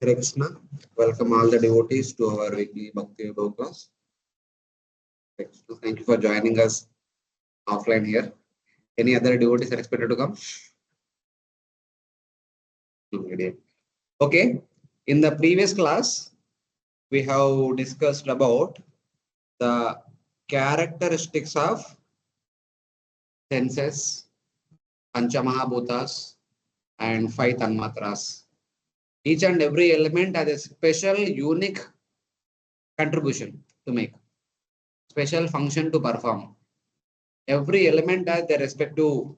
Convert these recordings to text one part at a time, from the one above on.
Hare Krishna. Welcome all the devotees to our weekly Bhakti Vaibhav class. Thank you for joining us offline here. Any other devotees are expected to come? Okay. In the previous class, we have discussed about the characteristics of senses, Panchamahabhutas, and five Tanmatras. Each and every element has a special, unique contribution to make, special function to perform. Every element has their respective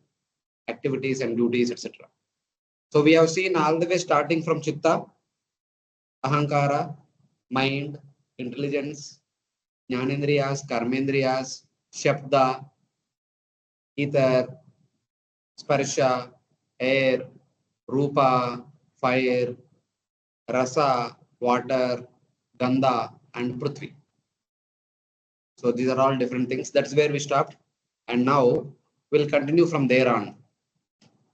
activities and duties, etc. So we have seen all the way starting from Chitta, Ahankara, mind, intelligence, Jnanendriyas, Karmendriyas, Shabda, ether, Sparsha, air, Rupa, fire, Rasa, water, Gandha, and Prithvi. So these are all different things. That's where we stopped. And now we'll continue from there on.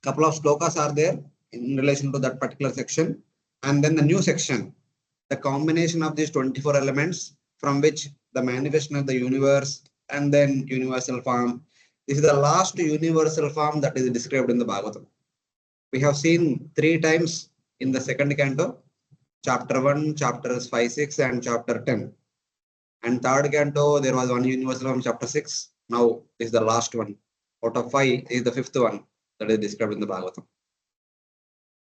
Couple of slokas are there in relation to that particular section. And then the new section, the combination of these 24 elements from which the manifestation of the universe and then universal form. This is the last universal form that is described in the Bhagavatam. We have seen 3 times in the second canto, chapter 1, chapters 5, 6, and chapter 10. And third canto, there was one universal form, chapter 6. Now this is the last one. Out of 5 is the 5th one that is described in the Bhagavatam.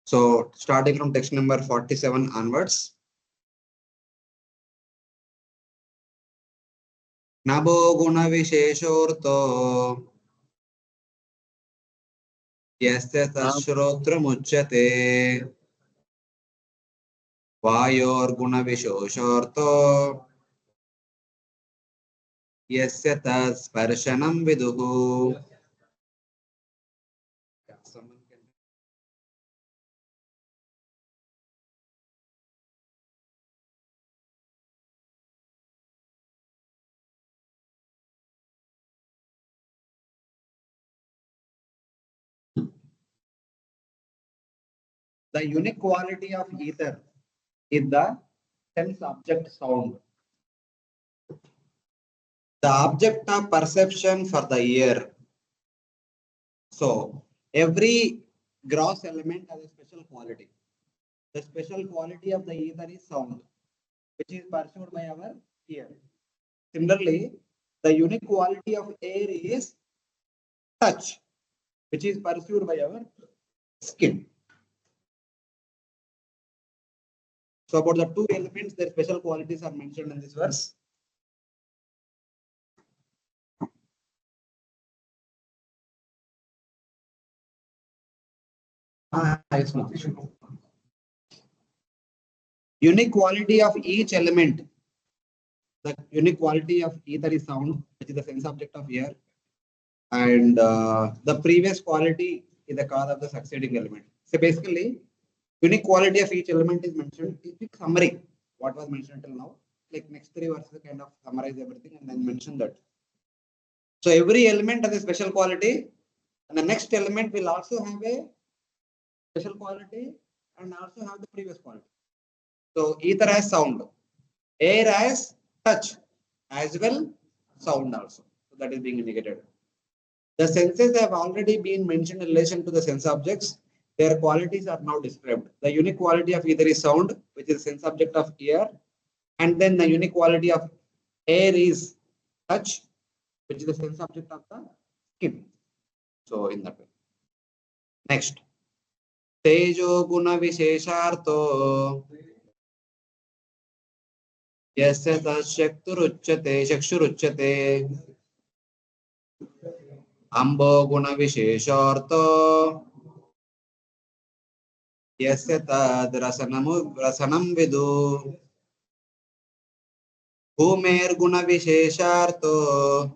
So starting from text number 47 onwards. Nabo guna visheshorto yasya tashrotra muchyate vayor guna visheshorto yasya tas sparshanam viduhu. The unique quality of ether is the sense object sound. The object of perception for the ear. So every gross element has a special quality. The special quality of the ether is sound, which is perceived by our ear. Similarly, the unique quality of air is touch, which is perceived by our skin. So about the 2 elements, their special qualities are mentioned in this verse. Unique quality of each element. The unique quality of ether is sound, which is the sense object of ear. And the previous quality is the cause of the succeeding element. So basically, unique quality of each element is mentioned. It's summary, what was mentioned till now. Like next 3 verses kind of summarize everything and then mention that. So every element has a special quality, and the next element will also have a special quality and also have the previous quality. So ether has sound, air has touch, as well sound also. So that is being indicated. The senses have already been mentioned in relation to the sense objects. Their qualities are now described. The unique quality of ether is sound, which is sense object of ear, and then the unique quality of air is touch, which is the sense object of the skin. So in that way. Next. Tejo guna vishesharto yasya tashyakturuchyate shakshuruchyate ambo guna vishesharto yasya tad rasanam vidu bhumer guna vishesharto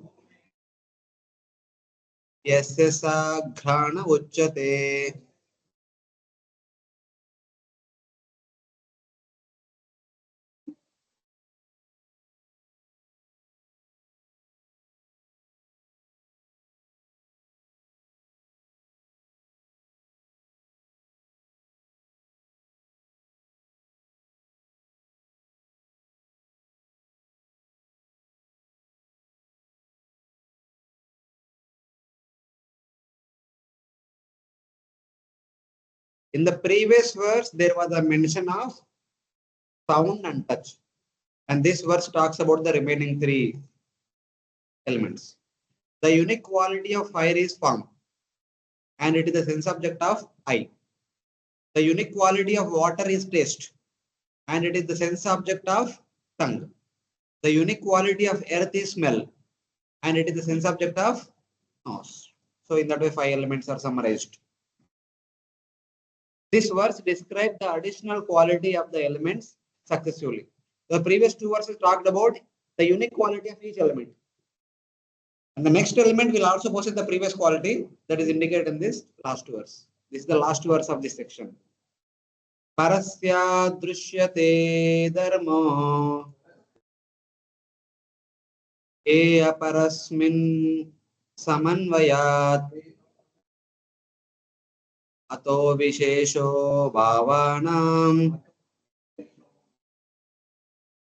yasya sa ghrana uchyate. In the previous verse, there was a mention of sound and touch. And this verse talks about the remaining three elements. The unique quality of fire is form, and it is the sense object of eye. The unique quality of water is taste, and it is the sense object of tongue. The unique quality of earth is smell, and it is the sense object of nose. So in that way, five elements are summarized. This verse describes the additional quality of the elements successively. The previous two verses talked about the unique quality of each element. And the next element will also possess the previous quality that is indicated in this last verse. This is the last verse of this section. Parasya drishyate dharmo e aparasmin samanvayat ato vishesho bhavanam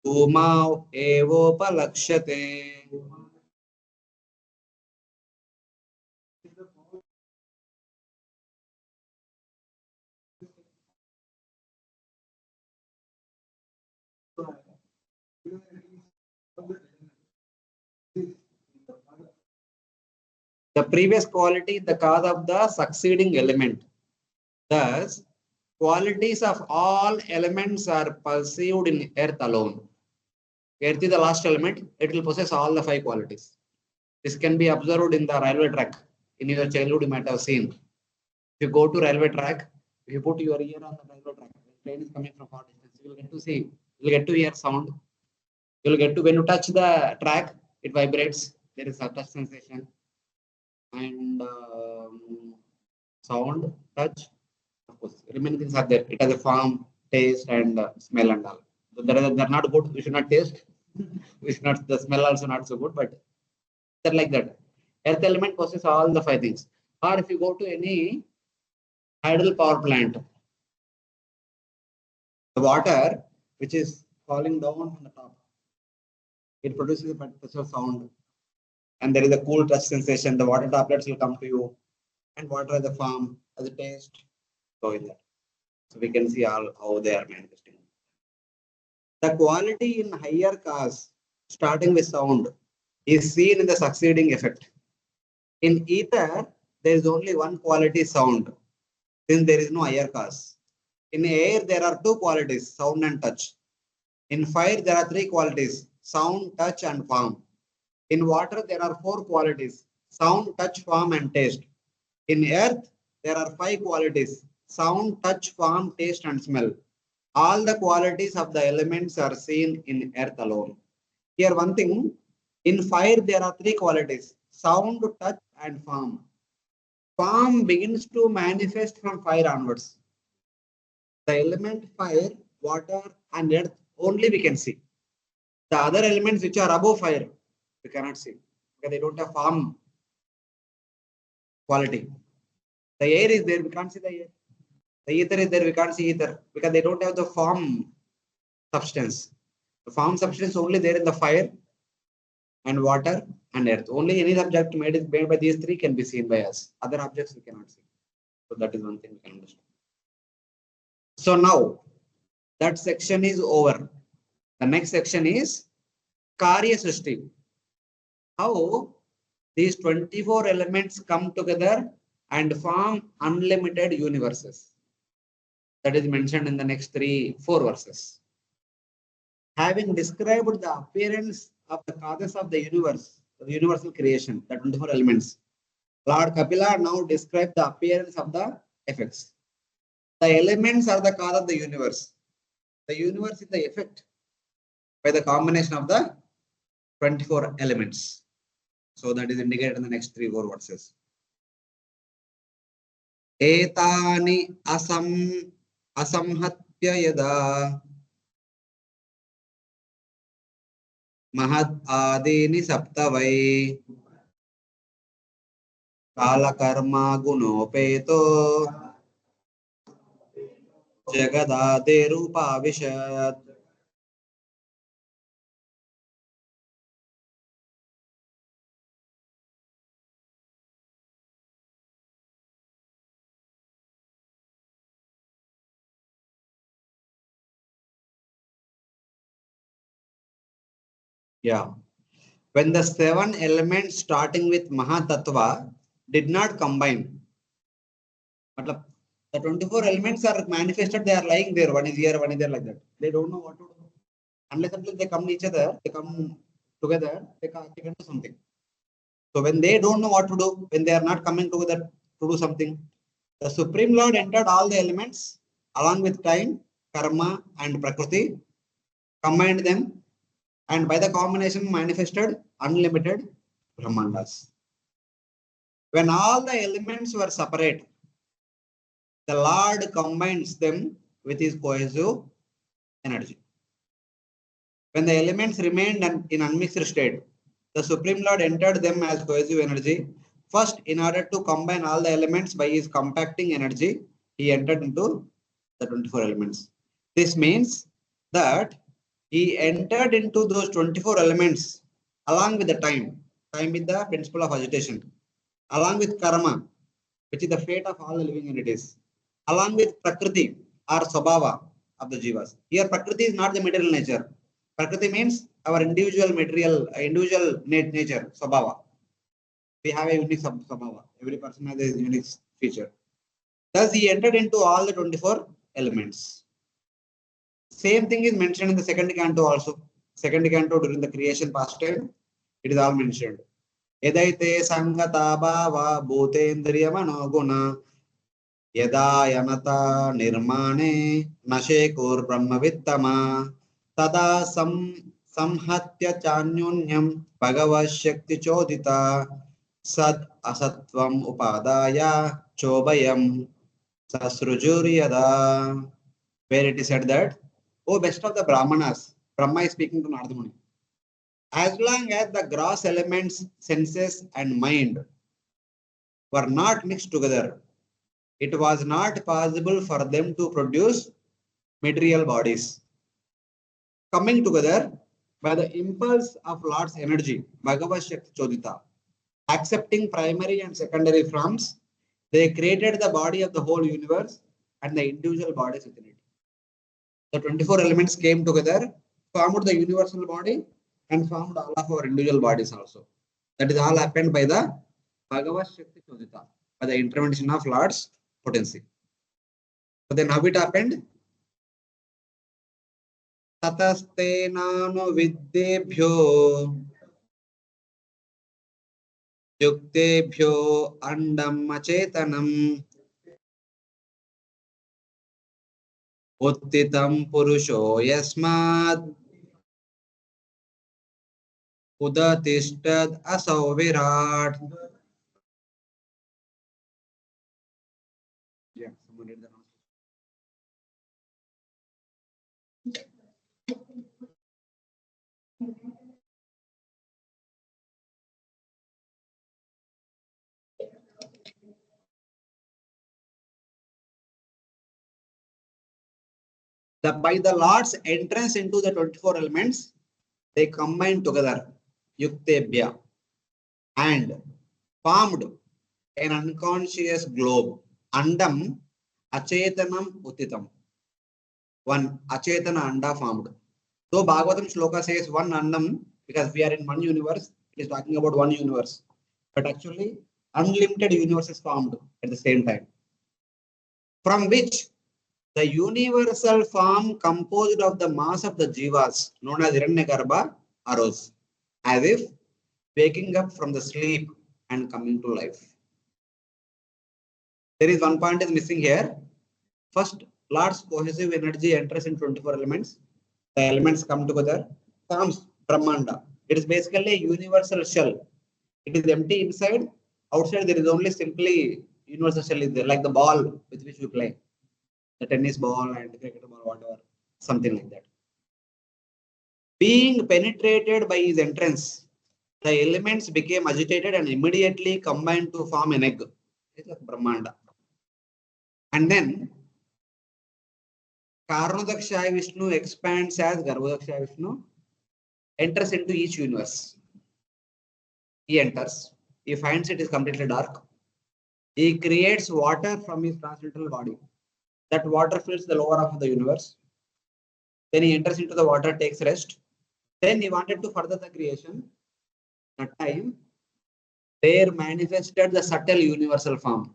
umau evopalakshate. The previous quality is the cause of the succeeding element. Thus, qualities of all elements are perceived in earth alone. Earth is the last element, it will possess all the five qualities. This can be observed in the railway track. In your childhood, you might have seen. If you go to railway track, if you put your ear on the railway track, the train is coming from far distance, you will get to see, you will get to hear sound. You will get to, when you touch the track, it vibrates. There is a touch sensation and sound, touch. Of course, remaining things are there. It has a form, taste, and smell and all. So they're not good. We should not taste. We should not. The smell also not so good, but they're like that. Earth element possesses all the five things. Or if you go to any hydel power plant, the water which is falling down from the top, it produces a particular sound, and there is a cool touch sensation. The water droplets will come to you, and water as a form, as a taste, so in that. So we can see all how they are manifesting. The quality in higher cause, starting with sound, is seen in the succeeding effect. In ether, there is only one quality, sound, since there is no higher cause. In air, there are two qualities, sound and touch. In fire, there are three qualities, sound, touch, and form. In water, there are four qualities, sound, touch, form, and taste. In earth, there are five qualities, sound, touch, form, taste, and smell. All the qualities of the elements are seen in earth alone. Here, one thing, in fire, there are three qualities, sound, touch, and form. Form begins to manifest from fire onwards. The element fire, water, and earth only we can see. The other elements which are above fire, we cannot see because they don't have form quality. The air is there, we can't see the air. The ether is there, we can't see ether because they don't have the form substance. The form substance only there in the fire and water and earth. Only any object made by these three can be seen by us. Other objects we cannot see. So that is one thing we can understand. So now that section is over. The next section is Karya Srishti. How these 24 elements come together and form unlimited universes. That is mentioned in the next 4 verses. Having described the appearance of the causes of the universe, the universal creation, the 24 elements, Lord Kapila now describes the appearance of the effects. The elements are the cause of the universe. The universe is the effect by the combination of the 24 elements. So that is indicated in the next 4 verses. Etani asamhatya yada mahad adini saptavai kala karma gunopeto jagadade rupa vishat. Yeah. When the 7 elements starting with Mahatattva did not combine, matlab, the 24 elements are manifested, they are lying there. One is here, one is there, like that. They don't know what to do. Unless until they come each other, they come together, they can do something. So when they don't know what to do, when they are not coming together to do something, the Supreme Lord entered all the elements along with time, karma, and prakriti, combined them, and by the combination manifested unlimited Brahmandas. When all the elements were separate, the Lord combines them with his cohesive energy. When the elements remained in unmixed state, the Supreme Lord entered them as cohesive energy. First, in order to combine all the elements by his compacting energy, he entered into the 24 elements. This means that he entered into those 24 elements along with the time. Time is the principle of agitation. Along with karma, which is the fate of all the living entities. Along with prakriti or sabhava of the jivas. Here, prakriti is not the material nature. Prakriti means our individual material, individual nature, sabhava. We have a unique sabhava. Every person has a unique feature. Thus, he entered into all the 24 elements. Same thing is mentioned in the second canto also. Second canto during the creation past time, it is all mentioned. Edaite sangata bhava bhutendriya manoguna यदा यनता निर्माणे नशेकुर ब्रह्मवित्तमा तदा संहत्य चान्योन्यं भगवशक्ति चोदिता सद असत्वम उपादाय चोभयम ससृजुर्यदा. Where it is said that, O best of the Brahmanas, Brahma is speaking to Narada Muni, as long as the gross elements, senses and mind were not mixed together, it was not possible for them to produce material bodies. Coming together by the impulse of Lord's energy, Bhagavad Shakti Chodita, accepting primary and secondary forms, they created the body of the whole universe and the individual bodies within it. The 24 elements came together, formed the universal body, and formed all of our individual bodies also. That is all happened by the Bhagavad Shakti Chodita, by the intervention of Lord's potency. So then how it happened? ततस्तेनानु विद्येभ्यो युक्तेभ्यो अंडम अचेतनम उत्थितं पुरुषो यस्माद् उदतिष्ठद् असौ विराट्. By the Lord's entrance into the 24 elements, they combined together, yuktebhya, and formed an unconscious globe, andam achetanam uttitam. One achetana anda formed. So Bhagavatam Shloka says one andam, because we are in one universe, it is talking about one universe. But actually, unlimited universe is formed at the same time, from which the universal form composed of the mass of the jivas, known as Hiranyagarbha, arose, as if waking up from the sleep and coming to life. There is one point is missing here. First, Lord's cohesive energy enters in 24 elements. The elements come together, forms Brahmanda. It is basically a universal shell. It is empty inside. Outside, there is only simply universal shell is there, like the ball with which we play. The tennis ball and the cricket ball, whatever, something like that. Being penetrated by his entrance, the elements became agitated and immediately combined to form an egg. It's like Brahmanda. And then Karnadaksha Vishnu expands as Garbhodaksha Vishnu, enters into each universe. He enters, he finds it is completely dark. He creates water from his transcendental body. That water fills the lower half of the universe. Then he enters into the water, takes rest. Then he wanted to further the creation. That time, there manifested the subtle universal form.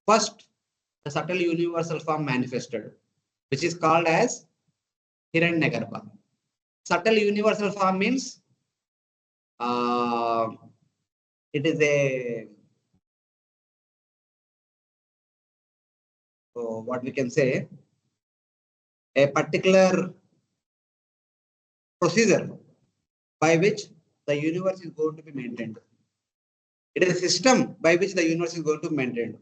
First, the subtle universal form manifested, which is called as Hiranyagarbha. Subtle universal form means uh, it is a what we can say, a particular procedure by which the universe is going to be maintained. It is a system by which the universe is going to be maintained.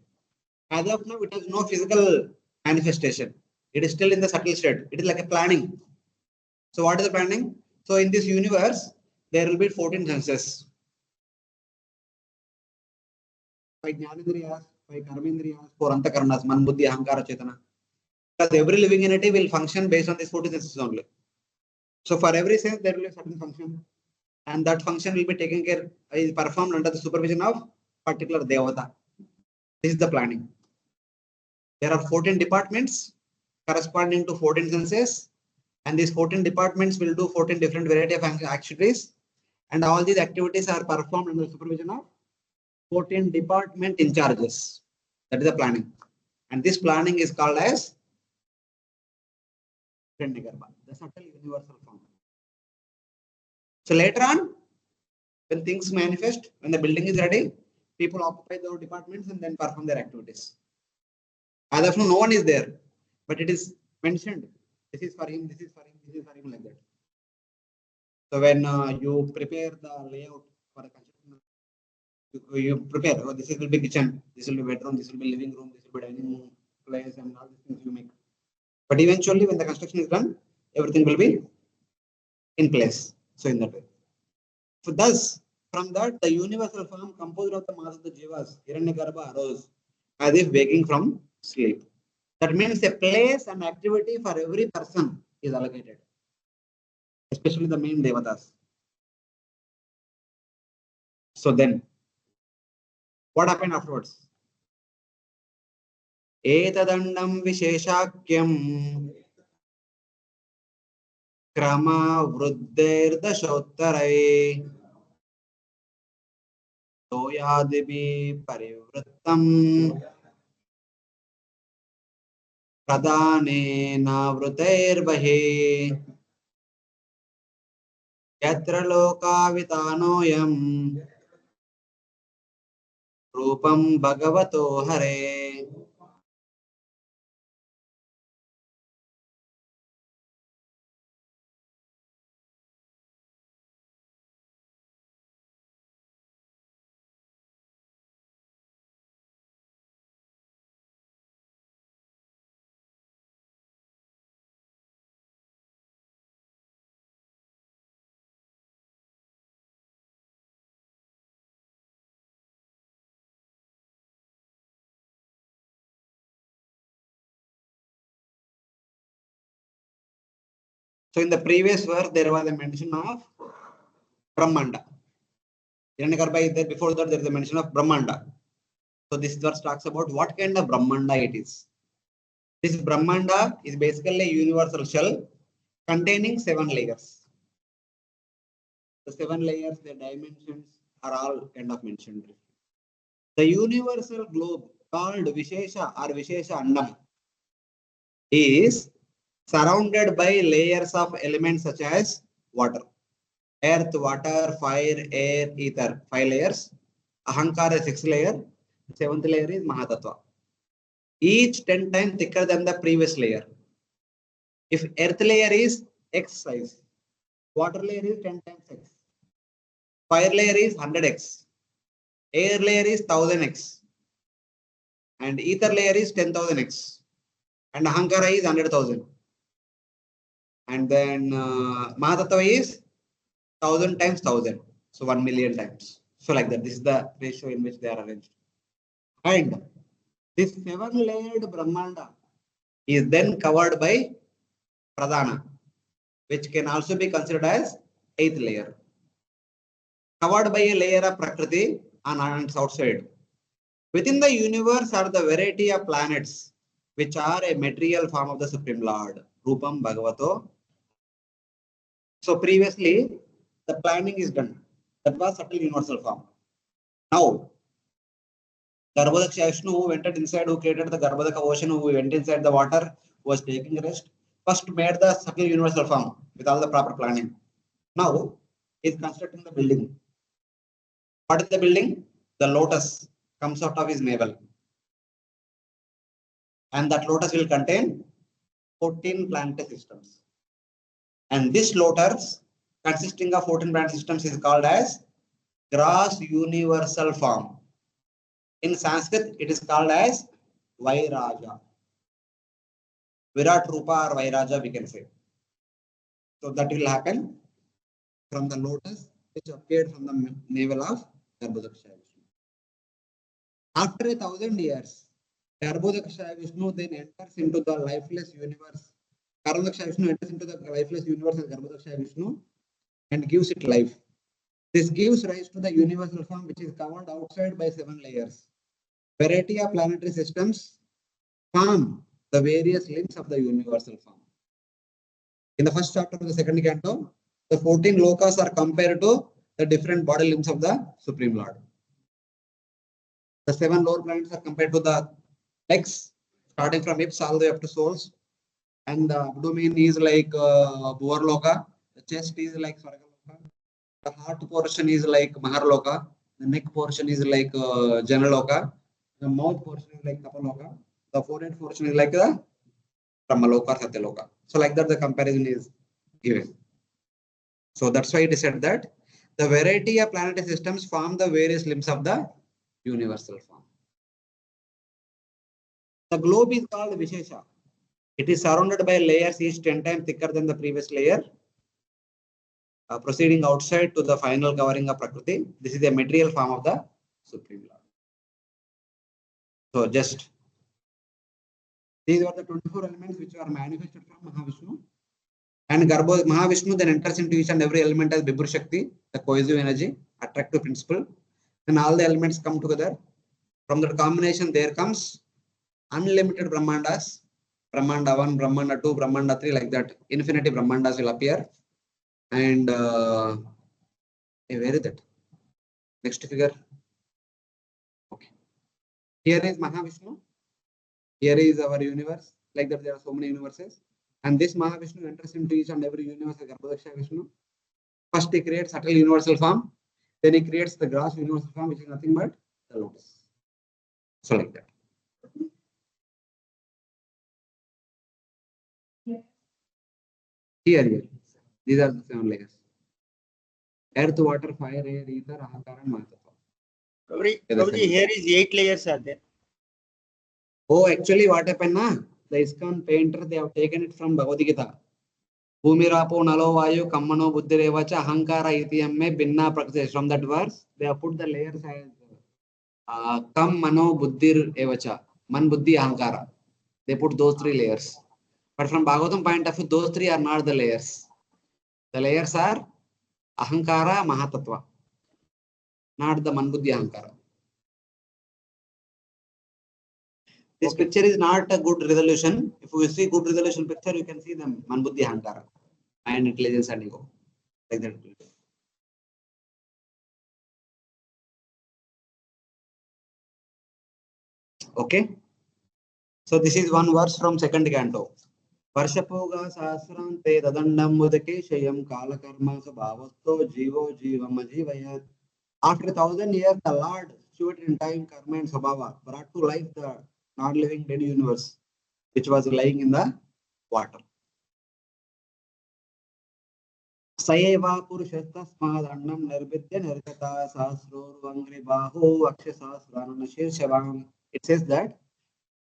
As of now, it has no physical manifestation. It is still in the subtle state. It is like a planning. So what is the planning? So in this universe, there will be 14 senses. 5 Jnanendriyas, 5 Karmendriyas, 4 Antakarnas, Man, Buddhi, Ahankara, Chetana. Because every living entity will function based on these 14 senses only. So for every sense, there will be a certain function. And that function will be taken care, is performed under the supervision of particular Devata. This is the planning. There are 14 departments corresponding to 14 senses. And these 14 departments will do 14 different variety of activities. And all these activities are performed under the supervision of 14 department in charges. That is the planning. And this planning is called as the subtle universal form. So later on, when things manifest, when the building is ready, people occupy those departments and then perform their activities. As of now, no one is there, but it is mentioned. This is for him, this is for him, this is for him, like that. So when you prepare the layout for a construction, you prepare, oh, this will be kitchen, this will be bedroom, this will be living room, this will be dining place, and all these things you make. But eventually, when the construction is done, everything will be in place. So in that way. So thus, from that, the universal form composed of the mass of the jivas, Hiranyagarbha, arose as if waking from sleep. That means a place and activity for every person is allocated, especially the main devatas. So then, what happened afterwards? Etadandam visheshakyam krama vruddher dashottarai toyadibi parivrittam pradane navrutervahe yatra lokavitanoyam rupam bhagavato hare. So in the previous verse, there was a mention of Brahmanda. Hiranyagarbha is there. Before that, there is a mention of Brahmanda. So this verse talks about what kind of Brahmanda it is. This Brahmanda is basically a universal shell containing 7 layers. The 7 layers, the dimensions are all kind of mentioned. The universal globe called Vishesha or Vishesha Andam is surrounded by layers of elements such as water. Earth, water, fire, air, ether, 5 layers. Ahankara is 6th layer. The 7th layer is Mahatattva. Each 10 times thicker than the previous layer. If earth layer is X size, water layer is 10 times X. Fire layer is 100X. Air layer is 1000X. And ether layer is 10,000X. And Ahankara is 100,000. And then Mahatattva is 1000 times 1000. So 1 million times. So like that. This is the ratio in which they are arranged. And this 7-layered Brahmanda is then covered by Pradhana, which can also be considered as 8th layer. Covered by a layer of Prakriti on its outside. Within the universe are the variety of planets, which are a material form of the Supreme Lord, Rupam Bhagavato. So previously, The planning is done. That was subtle universal form. Now, Garbhodaksha Vishnu, who entered inside, who created the Garbhodaka ocean, who went inside the water, was taking rest, first made the subtle universal form with all the proper planning. Now, he is constructing the building. What is the building? The lotus comes out of his navel. And that lotus will contain 14 planetary systems. And this lotus, consisting of 14 planet systems, is called as gross universal form. In Sanskrit, it is called as Vairaja. Virat Rupa or Vairaja, we can say. So that will happen from the lotus which appeared from the navel of Garbhodaksha Vishnu. After 1,000 years, Garbhodaksha Vishnu then enters into the lifeless universe. Garbhodaksha Vishnu enters into the lifeless universe as Garbhodaksha Vishnu and gives it life. This gives rise to the universal form which is covered outside by 7 layers. Variety of planetary systems form the various limbs of the universal form. In the first chapter of the second canto, the 14 lokas are compared to the different body limbs of the Supreme Lord. The 7 lower planets are compared to the legs, starting from hips all the way up to soles. And the abdomen is like Bhuvarloka. The chest is like Swargaloka. The heart portion is like Maharloka. The neck portion is like Janaloka. The mouth portion is like Tapaloka. The forehead portion is like the Brahmaloka or Satyaloka. So like that the comparison is given. So that's why it is said that the variety of planetary systems form the various limbs of the universal form. The globe is called Vishesha. It is surrounded by layers each 10 times thicker than the previous layer, proceeding outside to the final covering of Prakriti. This is the material form of the Supreme Lord. So just these are the 24 elements which are manifested from Mahavishnu. And Mahavishnu then enters into each and every element as Vibhur Shakti, the cohesive energy, attractive principle. And all the elements come together. From that combination, there comes unlimited Brahmandas. Brahmanda 1, Brahmanda 2, Brahmanda 3, like that. Infinity Brahmandas will appear. And where is that? Next figure. Okay. Here is Mahavishnu. Here is our universe. Like that, there are so many universes. And this Mahavishnu enters into each and every universe as Garbhodaksha Vishnu. First, he creates subtle universal form. Then he creates the gross universal form, which is nothing but the lotus. So like that. Here. These are the 7 layers. Earth, water, fire, air, ether, ahankara, and mahatma. Prabhuji, here is 8 layers are there. Oh, actually, what happened na? The ISKCON painter, they have taken it from Bhagavad Gita. Bhumirapo nalo vayu kammano buddhirevacha ahankara itiyamme binna prakriti. From that verse, they have put the layers as kam mano buddhir evacha. Man buddhi ahankara. They put those 3 layers. But from Bhagavatam point of view, those 3 are not the layers. The layers are ahankara, mahatatva. Not the man buddhi ahankara. This picture is not a good resolution. If you see good resolution picture, you can see the man buddhi ahankara. And intelligence and ego. Like that. Okay. So this is one verse from second canto. Varshapoga sahasram te dadandam mudake shayam kalakarma sabhavasto jivo jivam ajivayat. After 1,000 years, the Lord, situated in time, karma and sabhava, brought to life the non-living dead universe, which was lying in the water. Sayeva Purushastasmadannam Nirbidya Nirkata Sahasrurvangri Bahu Akshasasranana Shirshavam. It says that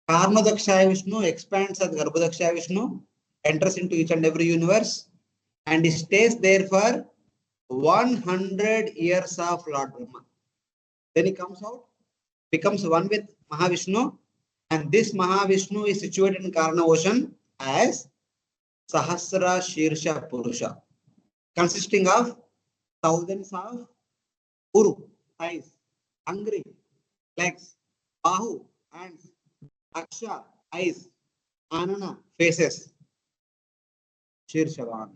Karmadaksha Vishnu expands as Garbhodaksha Vishnu, enters into each and every universe, and he stays there for 100 years of Lord Brahma. Then he comes out, becomes one with Mahavishnu, and this Mahavishnu is situated in Karna ocean as Sahasra Shirsha Purusha, consisting of thousands of Uru, eyes, Angri, legs, Bahu, hands, Aksha, eyes, Anana, faces, Shirshavan.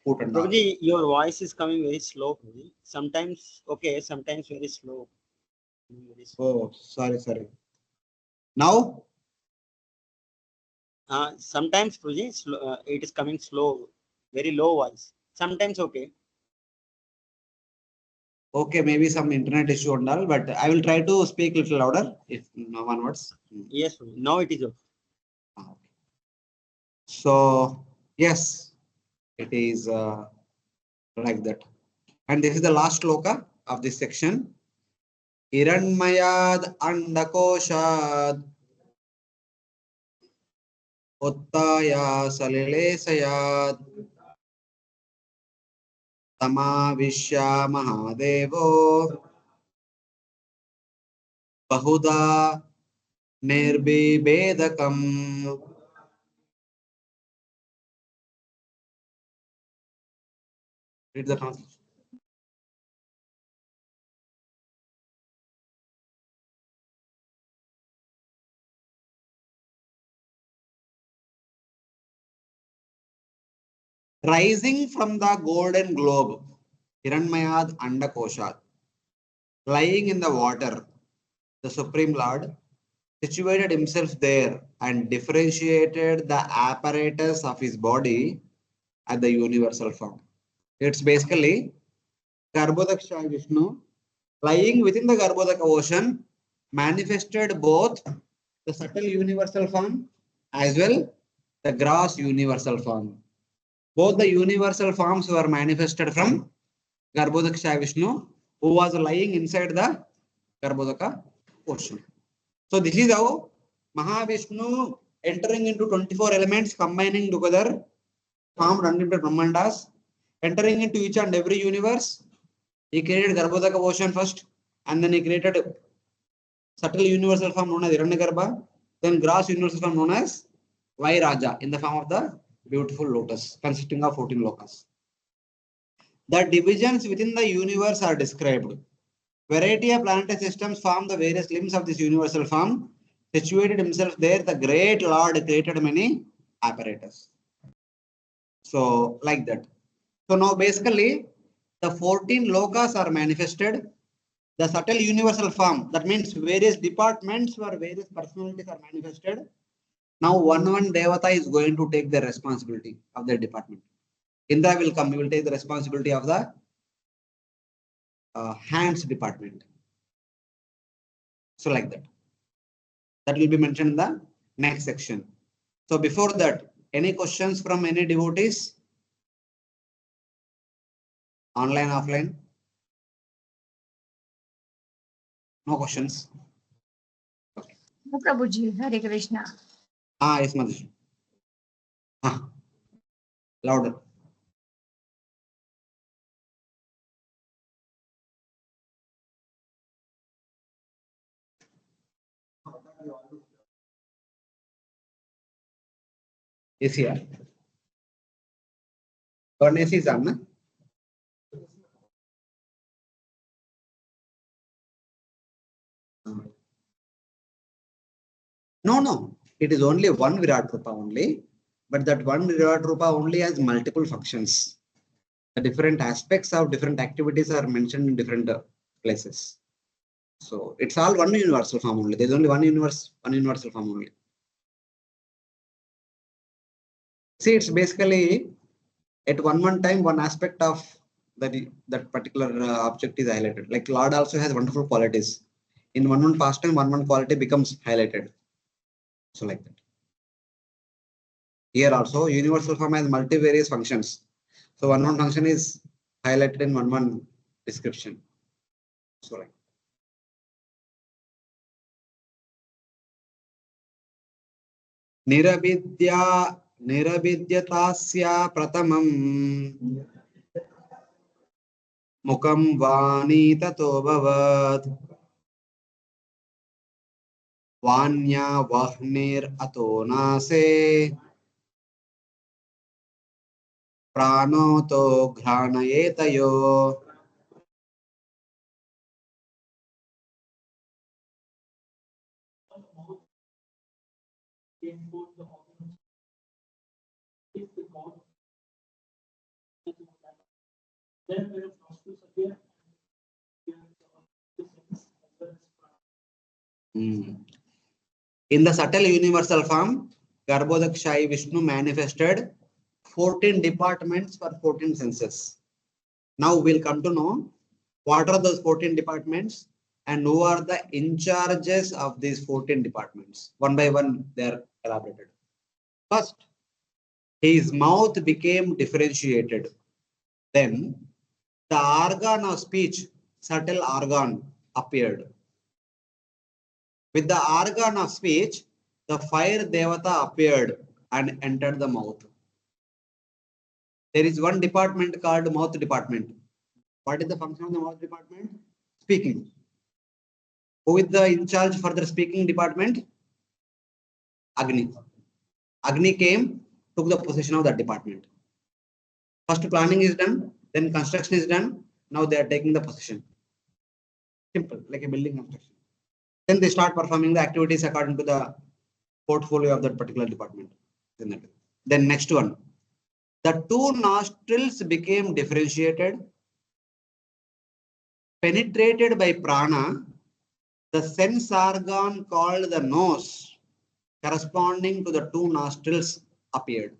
foot and all. Prabhuji, your voice is coming very slow, Prabhuji. Sometimes okay, sometimes very slow. Very slow. Oh, sorry. Now, Sometimes Prabhuji, it is coming slow, very low voice. Sometimes okay. okay, maybe some internet issue and all, but I will try to speak little louder if no one words. Yes, Prabhuji. Now it is okay. Okay. So, yes, it is like that. And this is the last shloka of this section. Hiranmayad andakoshad uttaya salilesayad tamavishya mahadevo bahuda nirbibedakam. Read the translation. Rising from the golden globe, Hiranmayad Andakoshad, lying in the water, the Supreme Lord situated himself there and differentiated the apparatus of his body at the universal form. It's basically Garbhodaksha Vishnu lying within the Garbhodaka ocean manifested both the subtle universal form as well the gross universal form. Both the universal forms were manifested from Garbhodaksha Vishnu, who was lying inside the Garbhodaka ocean. So this is how Mahavishnu entering into 24 elements, combining together, formed unlimited Brahmandas, entering into each and every universe. He created Garbhodaka ocean first, and then he created subtle universal form known as Hiranyagarbha, then gross universal form known as Vairaja in the form of the beautiful lotus, consisting of 14 lokas. The divisions within the universe are described. Variety of planetary systems form the various limbs of this universal form. Situated himself there, the great Lord created many apparatus. So, like that. So now basically, the 14 lokas are manifested. The subtle universal form, that means various departments or various personalities are manifested. Now one Devata is going to take the responsibility of their department. Indra will come, he will take the responsibility of the hands department. So like that. That will be mentioned in the next section. So before that, any questions from any devotees? Online, offline? No questions. Okay. No, Prabhuji, Hare Krishna. Yes, Madhu. Louder. Is here. Furnace is on. No. It is only one Virat Rupa only. But that one Virat Rupa only has multiple functions. The different aspects of different activities are mentioned in different places. So it's all one universal form only. There's only one universal form only. See, it's basically at one time one aspect of that particular object is highlighted. Like Lord also has wonderful qualities. In one pastime, one quality becomes highlighted. So like that. Here also, universal form has multivarious functions. So one function is highlighted in one description. So like निरविद्या निरविद्यतास्य प्रथमम् मुखं वाणी ततो भवत् वाण्या वह्निरतो नासे प्राणो तो घ्राणयेतयो. Then when nostrils appear, we have the sense as well as prana. In the subtle universal form, Garbhodakshayi Vishnu manifested 14 departments for 14 senses. Now we'll come to know what are those 14 departments and who are the in charges of these 14 departments. One by one, they are elaborated. First, his mouth became differentiated. Then, the organ of speech, subtle organ, appeared. With the organ of speech, the fire devata appeared and entered the mouth. There is one department called mouth department. What is the function of the mouth department? Speaking. Who is the in charge for the speaking department? Agni. Agni came, took the possession of that department. First planning is done, then construction is done. Now they are taking the possession. Simple, like a building construction. Then they start performing the activities according to the portfolio of that particular department. Then next one. The two nostrils became differentiated, penetrated by prana. The sense organ called the nose, corresponding to the two nostrils, appeared.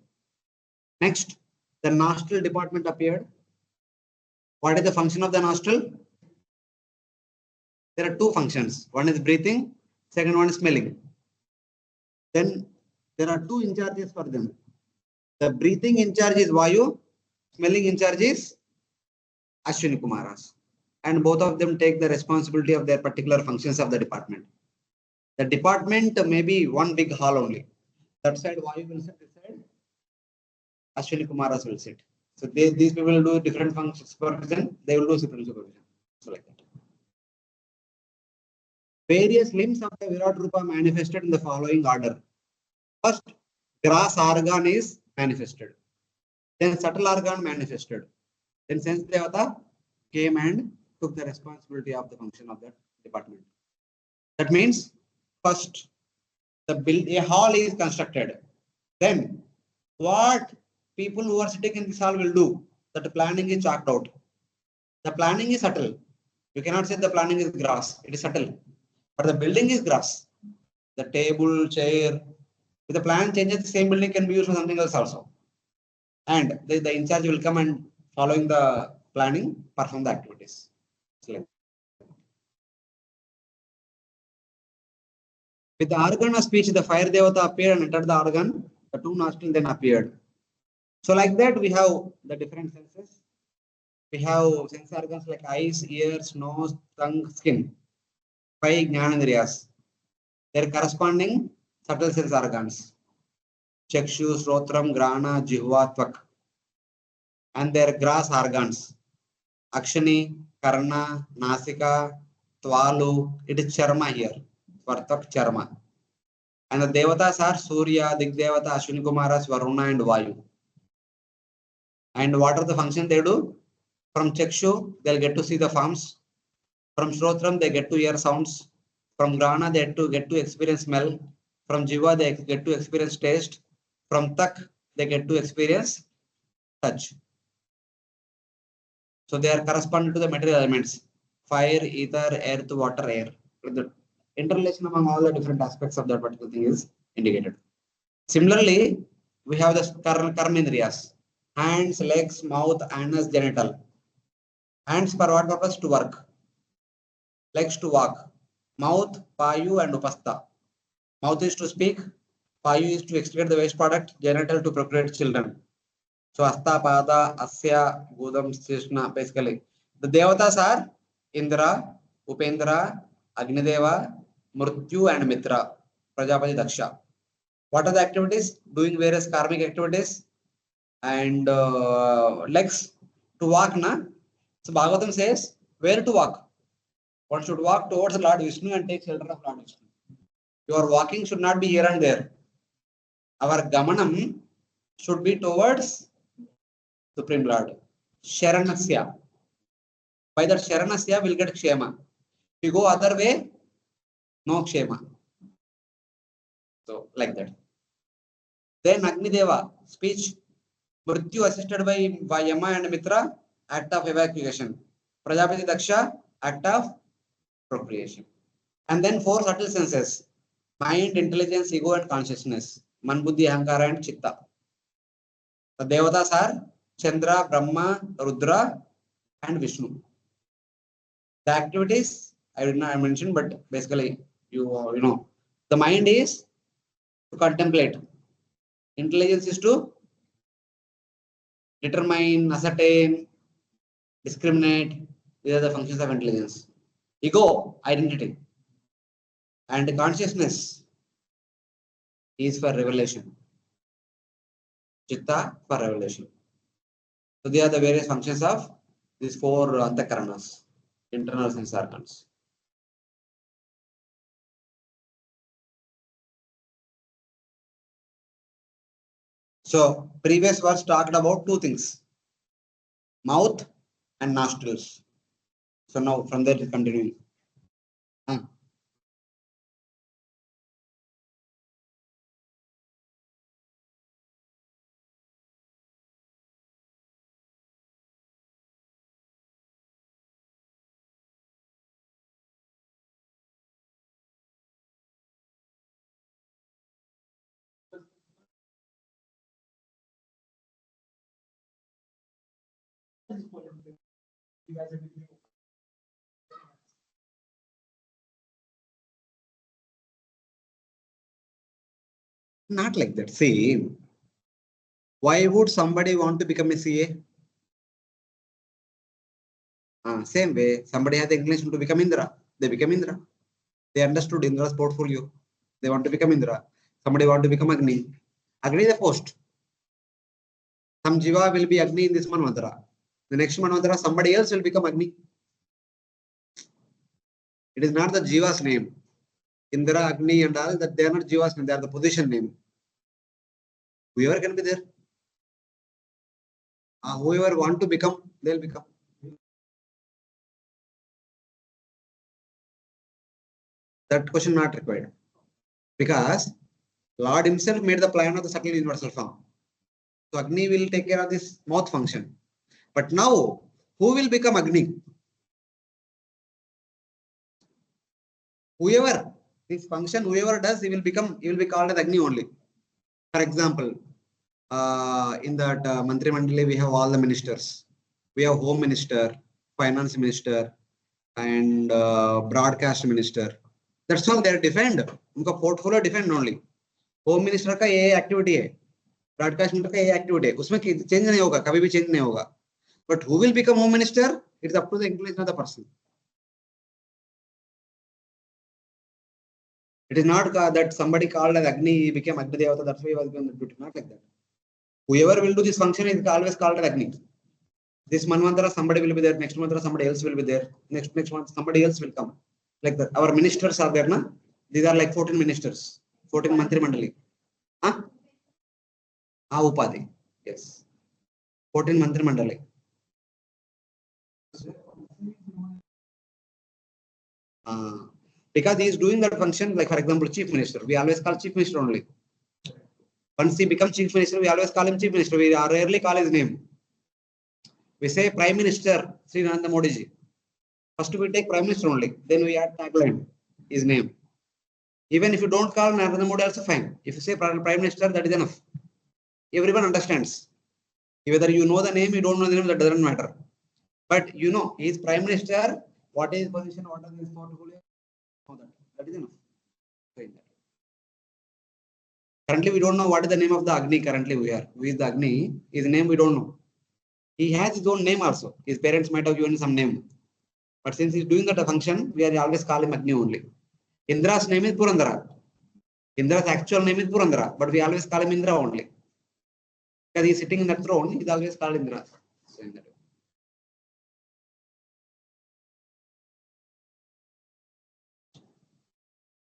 Next, the nostril department appeared. What is the function of the nostril? There are two functions. One is breathing, second one is smelling. Then there are two in charges for them. The breathing in charge is Vayu, smelling in charge is Ashwini Kumaras. And both of them take the responsibility of their particular functions of the department. The department may be one big hall only. That side Vayu will sit, this side Ashwini Kumaras will sit. So these people will do different functions supervision, they will do different supervision. So like that. Various limbs of the Virat Rupa manifested in the following order. First, grass organ is manifested. Then subtle organ manifested. Then sense devata came and took the responsibility of the function of that department. That means first a hall is constructed. Then what people who are sitting in this hall will do? That the planning is chalked out. The planning is subtle. You cannot say the planning is grass. It is subtle. But the building is grass. The table, chair. If the plan changes, the same building can be used for something else also. And the in charge will come and following the planning, perform the activities. With the organ of speech, the fire devata appeared and entered the organ. The two nostrils then appeared. So like that, we have the different senses. We have sense organs like eyes, ears, nose, tongue, skin. 5 jnanendriyas. Their corresponding subtle sense organs. Chakshu, Srotram, Grana, Jihva, Tvak. And their grass organs. Akshani, Karna, Nasika, Twalu. It is Charma here. For Tvak, Charma. And the devatas are Surya, Digdevata, Ashwini Kumaras, Varuna and Vayu. And what are the functions they do? From Chakshu, they'll get to see the forms. From Shrotram, they get to hear sounds. From Grana, they get to experience smell. From Jiva, they get to experience taste. From Tak, they get to experience touch. So they are corresponding to the material elements. Fire, ether, earth, water, air. The interrelation among all the different aspects of that particular thing is indicated. Similarly, we have the karmendriyas. Hands, legs, mouth, anus, genital. Hands for what purpose? To work. Legs to walk. Mouth, payu and upastha. Mouth is to speak. Payu is to excrete the waste product. Genital to procreate children. So asta, pada, asya, godam, sishna, basically. The devatas are Indra, Upendra, Agnideva, Mrityu and Mitra. Prajapati Daksha. What are the activities? Doing various karmic activities. And legs to walk, na? So Bhagavatam says, where to walk? One should walk towards Lord Vishnu and take shelter of Lord Vishnu. Your walking should not be here and there. Our gamanam should be towards Supreme Lord. Sharanasya. By that Sharanasya, we'll get Kshema. If you go other way, no Kshema. So, like that. Then Agnideva, speech. Mrityu assisted by Yama and Mitra act of evacuation. Prajapati Daksha, act of procreation. And then four subtle senses: mind, intelligence, ego, and consciousness. Man, buddhi, ahankara, and chitta. The devatas are Chandra, Brahma, Rudra, and Vishnu. The activities I did not mention, but basically you know, the mind is to contemplate. Intelligence is to determine, ascertain, discriminate. These are the functions of intelligence. Ego, identity, and consciousness is for revelation. Chitta for revelation. So they are the various functions of these four antakaranas, internal sense organs. So previous verse talked about two things: mouth and nostrils. So now from there continuing. You guys are doing it. Not like that. See, why would somebody want to become a CA? Same way, somebody has the inclination to become Indra. They become Indra. They understood Indra's portfolio. They want to become Indra. Somebody want to become Agni. Agni is a post. Some Jiva will be Agni in this Manvantara. The next Manvantara, somebody else will become Agni. It is not the Jiva's name. Indra, Agni, and all that they are not Jiva's name. They are the position name. Whoever can be there. Whoever want to become, they'll become. That question not required. Because Lord himself made the plan of the subtle universal form. So Agni will take care of this mouth function. But now, who will become Agni? Whoever this function, whoever does, he will be called as Agni only. For example, in that Mantri Mandali, we have all the ministers. We have Home Minister, Finance Minister, and Broadcast Minister. That's all they are defined. उनका portfolio defined only. Home Minister का ये activity है, Broadcast Minister का ये activity है. उसमें change नहीं होगा, कभी भी change नहीं होगा. But who will become Home Minister? It's up to the inclination of the person. It is not that somebody called as Agni became Agni Devata, that's why he was given the duty. Not like that. Whoever will do this function is always called as Agni. This Manvantara, somebody will be there. Next Manvantara, somebody else will be there. Next month, somebody else will come. Like that. Our ministers are there, na? These are like 14 ministers, 14 Mantri Mandali. Huh? Upadi. Yes. 14 Mantri Mandali. Because he is doing that function, like for example, Chief Minister. We always call Chief Minister only. Once he becomes Chief Minister, we always call him Chief Minister. We rarely call his name. We say Prime Minister Sri Narendra Modi ji. First we take Prime Minister only. Then we add tagline, his name. Even if you don't call Narendra Modi, also fine. If you say Prime Minister, that is enough. Everyone understands. Whether you know the name, you don't know the name, that doesn't matter. But you know, he is Prime Minister. What is his position? What is his portfolio? That is enough. Currently, we don't know what is the name of the Agni. Currently, who is the Agni? His name we don't know. He has his own name also. His parents might have given some name. But since he's doing that function, we are always call him Agni only. Indra's name is Purandara. Indra's actual name is Purandara, but we always call him Indra only. Because he's sitting in that throne, he's always called Indra.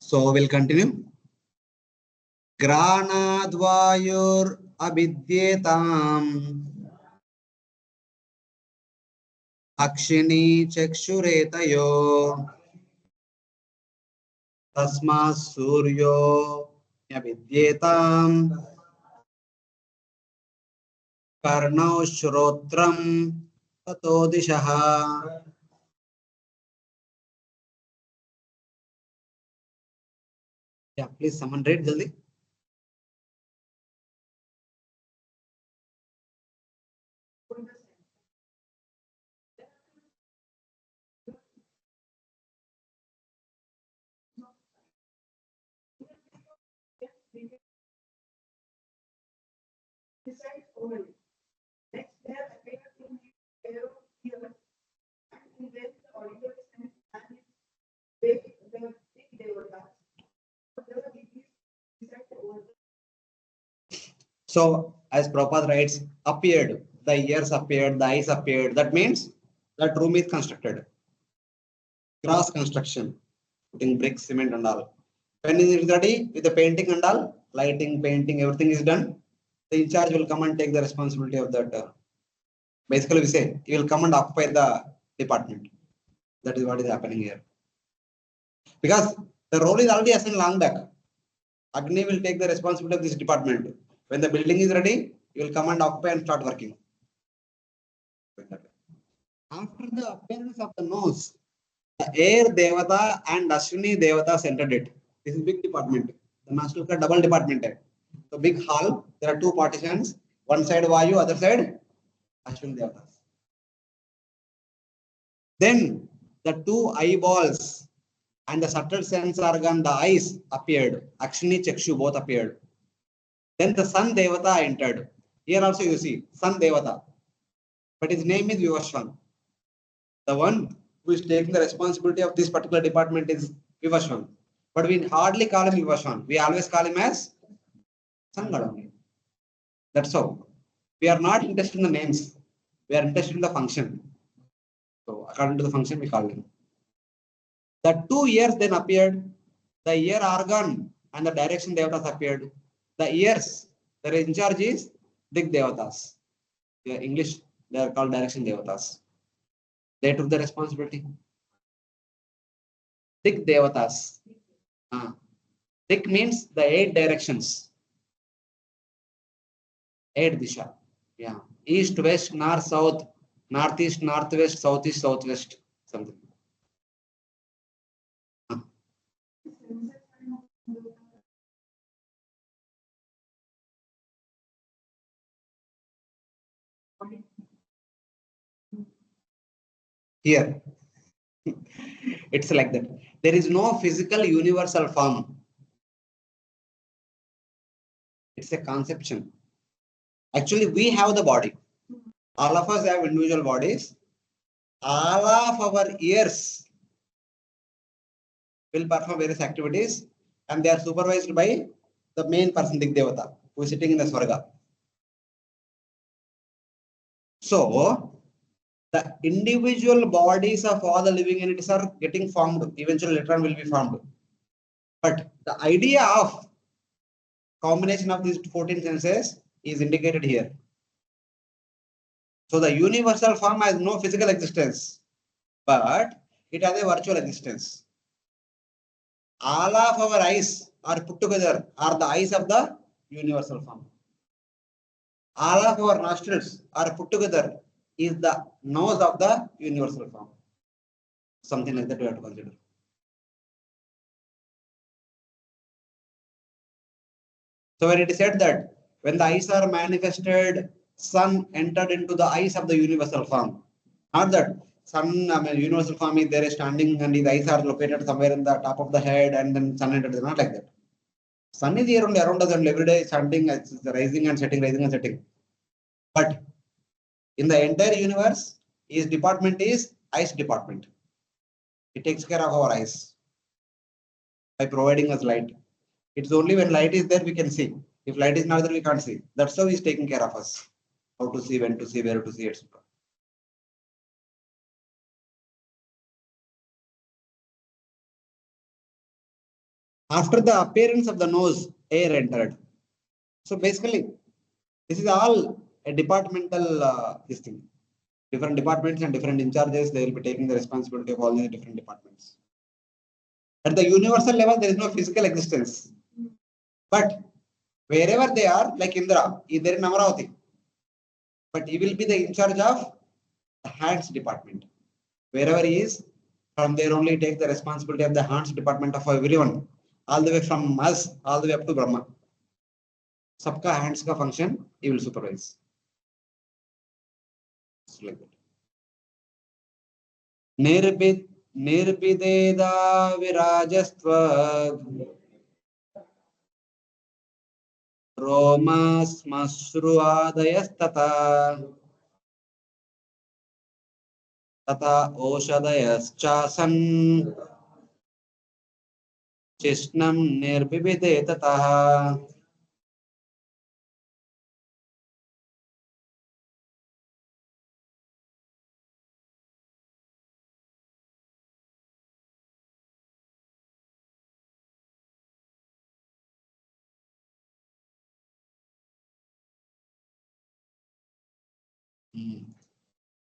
So we'll continue. Granadvayur abidyetam akshini chakshuretayo tasma suryo abidyetam karnau shrotram Tato dishaha. Yeah, please someone read jaldi. Besides oil, next there appear to be arrow here, and then the audio and they the big devata. There are degrees besides oil. So, as Prabhupada writes, appeared, the ears appeared, the eyes appeared. That means that room is constructed. Cross construction, putting bricks, cement, and all. When it is ready with the painting and all, lighting, painting, everything is done, the in charge will come and take the responsibility of that. Basically, we say he will come and occupy the department. That is what is happening here. Because the role is already assigned long back. Agni will take the responsibility of this department. When the building is ready, he will come and occupy and start working. After the appearance of the nose, the air Devata and Ashwini Devata entered it. This is big department. The master ka double department. So big hall, there are two partitions. One side Vayu, other side Ashwini Devatas. Then the two eyeballs and the subtle sense organ, the eyes appeared. Akshini, Chakshu both appeared. Then the Sun Devata entered. Here also you see Sun Devata, but his name is Vivashwan. The one who is taking the responsibility of this particular department is Vivashwan. But we hardly call him Vivashwan. We always call him as Sun God only. That's how. We are not interested in the names. We are interested in the function. So according to the function, we call him. The 2 ears then appeared. The ear organ and the direction devatas appeared. The ears, the in charge is Dig Devatas. In English, they are called direction devatas. They took the responsibility. Dig Devatas. Dik means the 8 directions. 8 disha. Yeah. East, west, north, south, northeast, northwest, southeast, southwest. Something. Here. It's like that. There is no physical universal form. It's a conception. Actually, we have the body. All of us have individual bodies. All of our ears will perform various activities and they are supervised by the main person, Dig Devata, who is sitting in the Swarga. So, the individual bodies of all the living entities are getting formed. Eventually, later on will be formed. But the idea of combination of these 14 senses is indicated here. So the universal form has no physical existence, but it has a virtual existence. All of our eyes are put together are the eyes of the universal form. All of our nostrils are put together is the nose of the universal form. Something like that we have to consider. So when it is said that when the eyes are manifested, sun entered into the eyes of the universal form. Not that sun, universal form is there standing and his eyes are located somewhere in the top of the head and then sun entered. Not like that. Sun is here only around us and every day standing, it's rising and setting, rising and setting. But in the entire universe, his department is eyes department. It takes care of our eyes by providing us light. It's only when light is there we can see. If light is not there, we can't see. That's how he's taking care of us. How to see, when to see, where to see, etc. After the appearance of the nose, air entered. So basically, this is all a departmental this thing. Different departments and different in charges, they will be taking the responsibility of all these different departments. At the universal level, there is no physical existence. But wherever they are, like Indra, is there in Amaravati. But he will be the in charge of the hands department. Wherever he is, from there only take the responsibility of the hands department of everyone, all the way from us, all the way up to Brahma. Sabka hands ka function, he will supervise. It's like that. Nirpideda virajastva romasmasruadayastata tata oshadayaschasan chishnam nirpibide tata.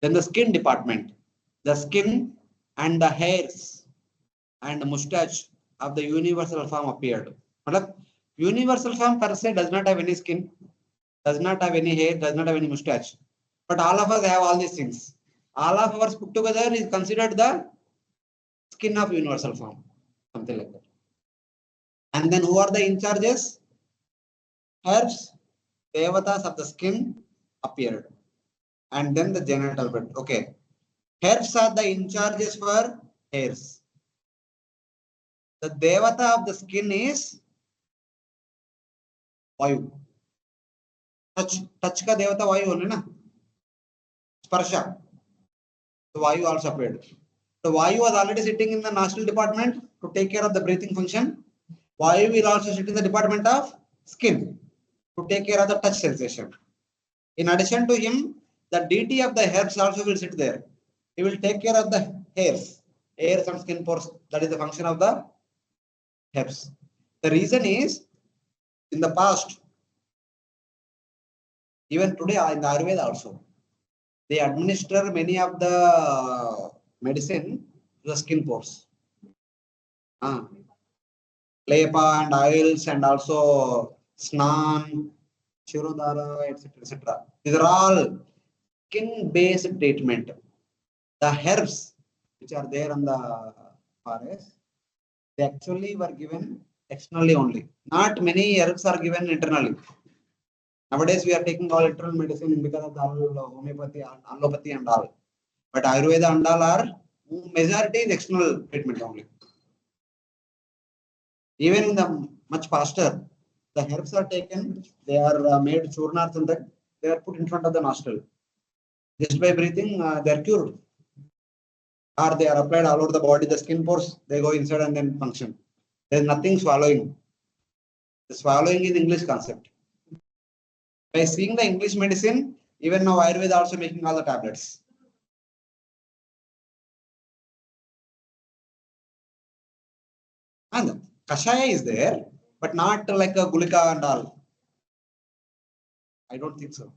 Then the skin department, the skin and the hairs and the mustache of the universal form appeared. Matlab, universal form per se does not have any skin, does not have any hair, does not have any mustache. But all of us have all these things. All of us put together is considered the skin of universal form, something like that. And then who are the in charges? Herbs, devatas of the skin appeared. And then the genital bit. Okay. Herbs are the in charges for hairs. The devata of the skin is Vayu. Touch ka devata Vayu only na. Sparsha. The Vayu also appeared. The Vayu was already sitting in the nostril department to take care of the breathing function. Vayu will also sit in the department of skin to take care of the touch sensation. In addition to him, the deity of the herbs also will sit there. He will take care of the hairs and skin pores. That is the function of the herbs. The reason is, in the past, even today in the Ayurveda also, they administer many of the medicine to the skin pores. Lepa and oils and also snan, shirodhara, etc. etc. These are all skin-based treatment. The herbs which are there on the forest, they actually were given externally only. Not many herbs are given internally. Nowadays, we are taking all internal medicine because of the homeopathy, allopathy and all. But Ayurveda and all are, majority is external treatment only. Even in the much faster, the herbs are taken, they are made churnarts and they are put in front of the nostril. Just by breathing, they are cured. Or they are applied all over the body, the skin pores, they go inside and then function. There is nothing swallowing. The swallowing is English concept. By seeing the English medicine, even now Ayurveda also making all the tablets. And Kashaya is there, but not like a Gulika and all. I don't think so.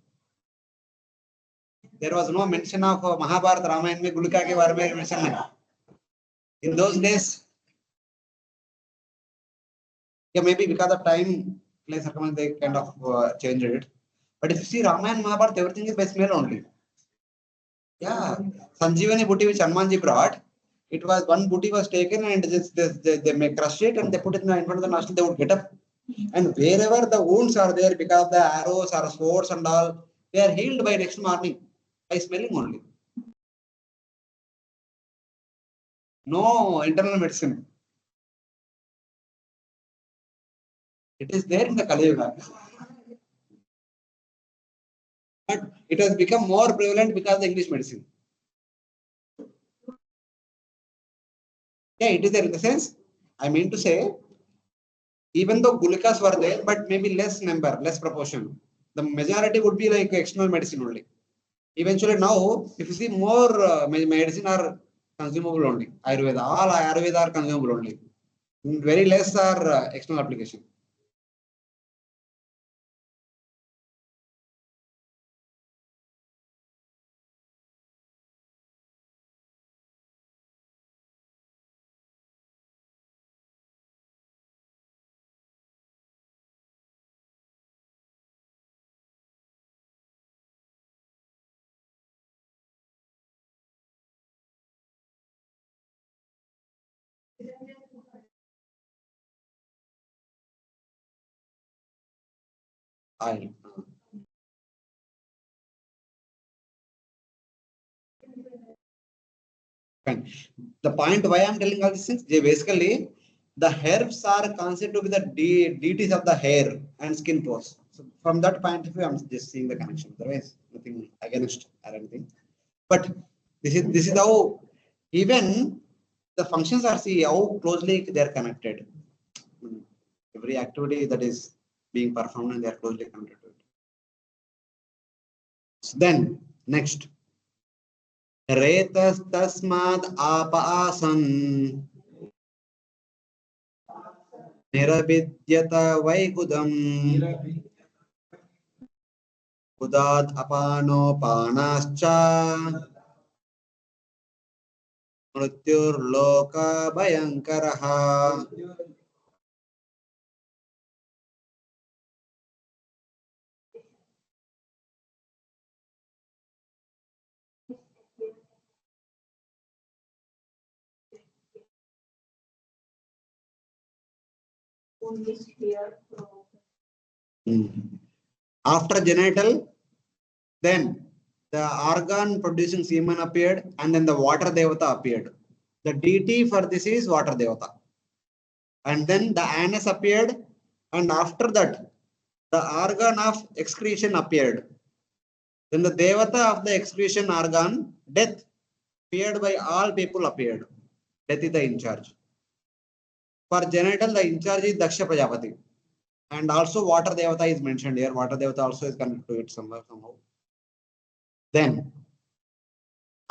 There was no mention of Mahabharata Ramayana mein Gulika ke baare mein mention nahi. In those days, yeah, maybe because of time, place circumstance, they kind of changed it. But if you see Ramayana, Mahabharata, everything is by smell only. Yeah, Sanjeevani booty which Hanumanji brought, it was one booty was taken and just they may crush it and they put it in front of the nostril, they would get up. And wherever the wounds are there because of the arrows or swords and all, they are healed by next morning by smelling only. No internal medicine. It is there in the Kali Yuga. But it has become more prevalent because of the English medicine. Yeah, it is there in the sense, I mean to say, even though Gulikas were there, but maybe less number, less proportion. The majority would be like external medicine only. Eventually now, if you see more medicine are consumable only. Ayurveda, all Ayurveda are consumable only. Very less are external application. Oil. Fine. The point why I'm telling all these things, they basically the herbs are considered to be the deities of the hair and skin pores. So from that point of view, I'm just seeing the connection. Otherwise, nothing against or anything. But this is how even the functions are see how closely they are connected. Every activity that is being performed and they are closely connected to it. So then next. रेतस्तस्मात् आप आसन् निरभिद्यत वैकुदम् उदात् अपानोपानाश्च मृत्युर्लोक भयङ्करः. After genital, then the organ producing semen appeared, and then the water devata appeared. The deity for this is water devata. And then the anus appeared, and after that, the organ of excretion appeared. Then the devata of the excretion organ, death, feared by all people appeared. Death is the in charge. For genital, the in charge is Daksha Prajapati. And also water devata is mentioned here. Water devata also is connected to it somehow. Then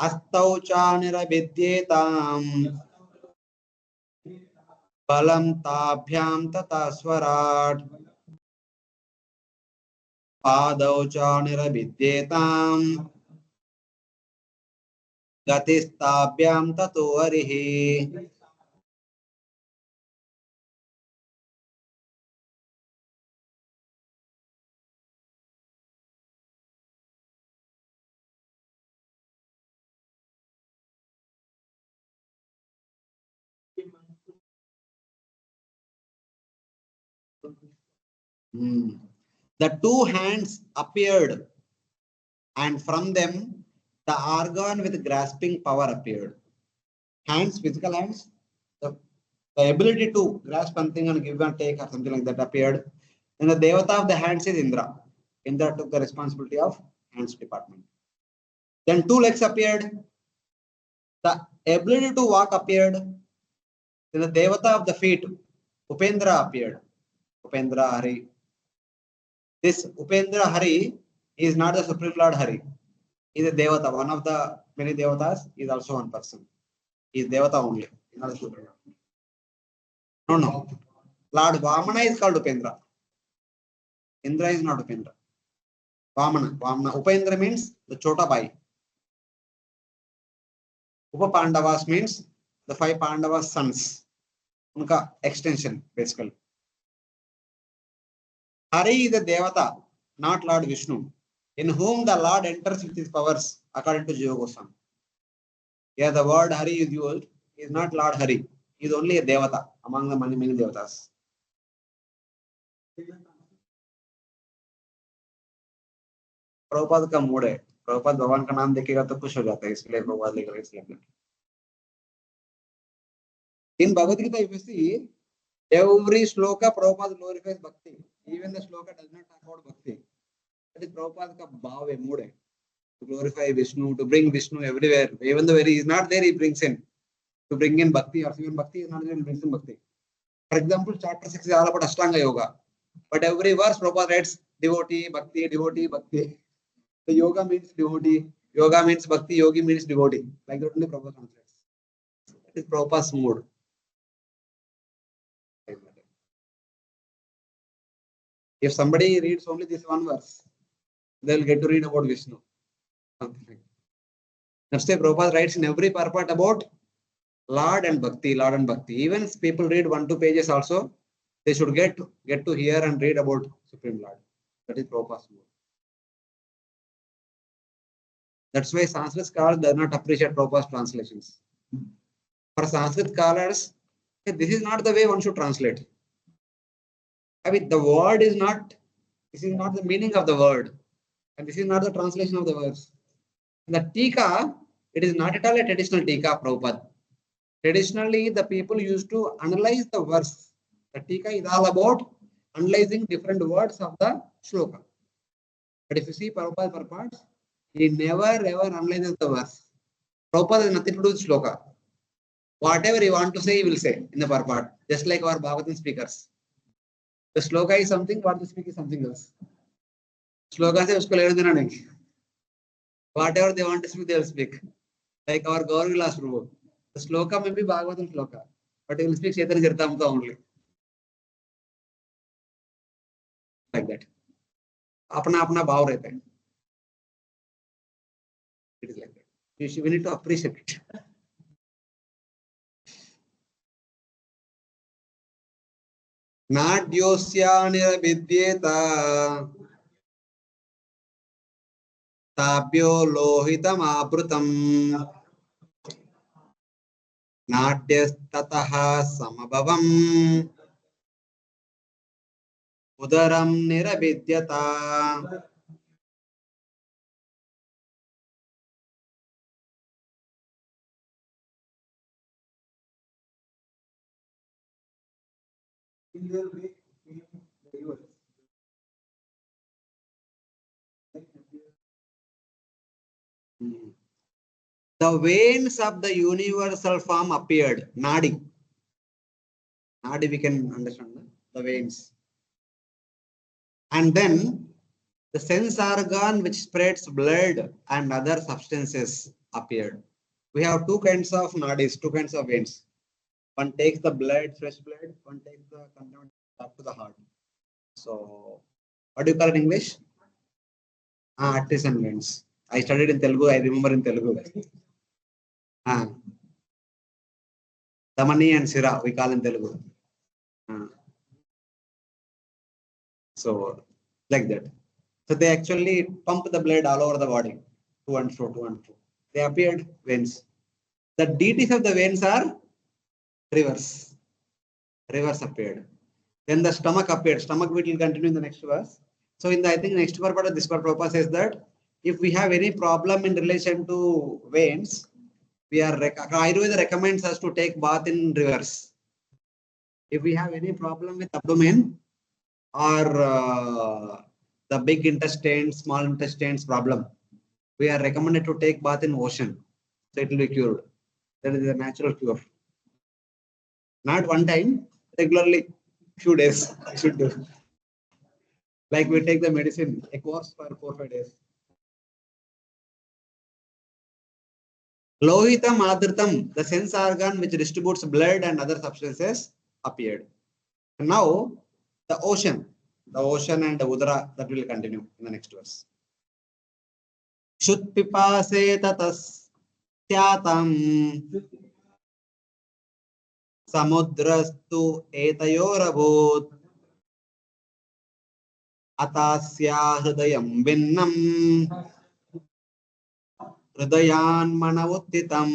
Astau cha nirabhidyetam balam tabhyam tata swarat padau cha nirabhidyetam gatistabhyam tato arihi. The two hands appeared, and from them the organ with grasping power appeared. Hands, physical hands, the ability to grasp something and give and take or something like that appeared. And the devata of the hands is Indra. Indra took the responsibility of hands department. Then two legs appeared. The ability to walk appeared. Then the devata of the feet, Upendra appeared. Upendra Hari. This Upendra Hari is not the Supreme Lord Hari. He is a devata. One of the many devatas is also one person. He is devata only. Not the Supreme Lord. No. Lord Vamana is called Upendra. Indra is not Upendra. Vamana. Upendra means the Chota Bai. Upa Pandavas means the 5 Pandavas' sons. Unka extension, basically. Hari is the Devata, not Lord Vishnu, in whom the Lord enters with his powers, according to Jiva Goswami. Here the word Hari is used, is not Lord Hari. He is only a Devata among the many Devatas. Prabhupada का mood है. प्रभुपाद भगवान का नाम देखेगा तो खुश हो जाता है, इसलिए प्रभुपाद लिख रहे हैं. In Bhagavad Gita, if you see, every sloka Prabhupada glorifies Bhakti. Even the sloka does not talk about Bhakti. That is Prabhupada ka bhav hai, mood hai. To glorify Vishnu, to bring Vishnu everywhere. Even though he is not there, he brings in. To bring in Bhakti, or even Bhakti is not there, he brings in Bhakti. For example, chapter 6 is all about Ashtanga Yoga. But every verse Prabhupada writes devotee, Bhakti, devotee, Bhakti. The yoga means devotee, yoga means Bhakti, yogi means devotee. Like that only Prabhupada translates. That is Prabhupada's mood. If somebody reads only this one verse, they will get to read about Vishnu. Something like that. That's why Prabhupada writes in every purport about Lord and Bhakti, Lord and Bhakti. Even if people read 1-2 pages also, they should get to hear and read about Supreme Lord. That is Prabhupada's mood. That's why Sanskrit scholars do not appreciate Prabhupada's translations. For Sanskrit scholars, this is not the way one should translate. I mean, the word is not This is not the meaning of the word. And this is not the translation of the words. The Tika, it is not at all a traditional Tika, Prabhupada. Traditionally, the people used to analyze the verse. The Tika is all about analyzing different words of the shloka. But if you see Prabhupada purports, he never ever analyzes the verse. Prabhupada has nothing to do with shloka. Whatever he want to say, he will say in the purport. Just like our Bhagavatam speakers. The shloka is something, what they speak is something else. Shloka se usko lena dena nahi. Whatever they want to speak, they will speak. Like our Gaur Vilas Prabhu. The shloka may be Bhagavatam shloka, but he will speak Chaitanya Charitamrita only. Like that. अपना अपना भाव रहता है. It is like that. We need to appreciate it. नाड्योस्या निरविद्येत ताभ्यो लोहितमावृतम् नाट्यस्ततः समभवम् उदरं निरविद्यता. The veins of the universal form appeared. Nadi. Nadi, we can understand the veins. And then the sense organ which spreads blood and other substances appeared. We have two kinds of nadis, two kinds of veins. One takes the blood, fresh blood, one takes the contaminated up to the heart. So, what do you call it in English? Artisan veins. I studied in Telugu, I remember in Telugu. Damani and Sira, we call in Telugu. So, like that. So, they actually pump the blood all over the body, to and fro, to and fro. They appeared veins. The deities of the veins are rivers. Rivers appeared. Then the stomach appeared. Stomach we will continue in the next verse. So, in the, I think, next purport of this purpose says that if we have any problem in relation to veins, we are Ayurveda recommends us to take bath in rivers. If we have any problem with abdomen or the big intestine, small intestines problem, we are recommended to take bath in ocean. So it will be cured. That is a natural cure. Not one time, regularly, few days I should do. Like we take the medicine, a course for 4-5 days. Lohitam adritam, the sense organ which distributes blood and other substances, appeared. And now the ocean and the udara, that will continue in the next verse. Shut pipase tatas tyatam samudrastu etayorabhut atasya hridayam vinnam hridayan manavuttitam.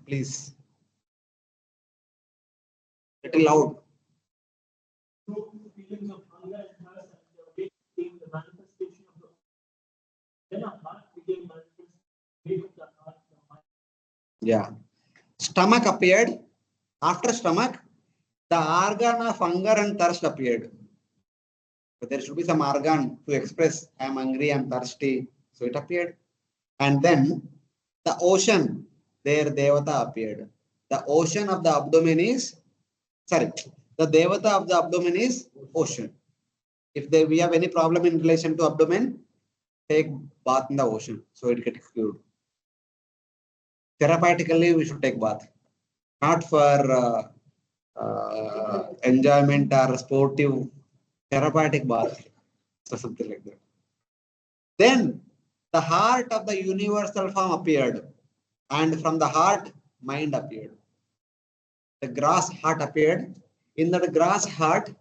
Please. Little loud. Feelings of hunger and thirst and the weight became the manifestation of the then a heart became manifest, weight of the heart, the mind. Yeah. Stomach appeared. After stomach, the organ of hunger and thirst appeared. But there should be some organ to express I am hungry, I am thirsty. So it appeared. And then the ocean, there Devata appeared. The ocean of the abdomen is, sorry, the Devata of the abdomen is ocean. If we have any problem in relation to abdomen, take bath in the ocean. So it gets cured. Therapeutically, we should take bath. Not for enjoyment or sportive, therapeutic bath. So something like that. Then the heart of the universal form appeared. And from the heart, mind appeared. The grass heart appeared. In that grass heart,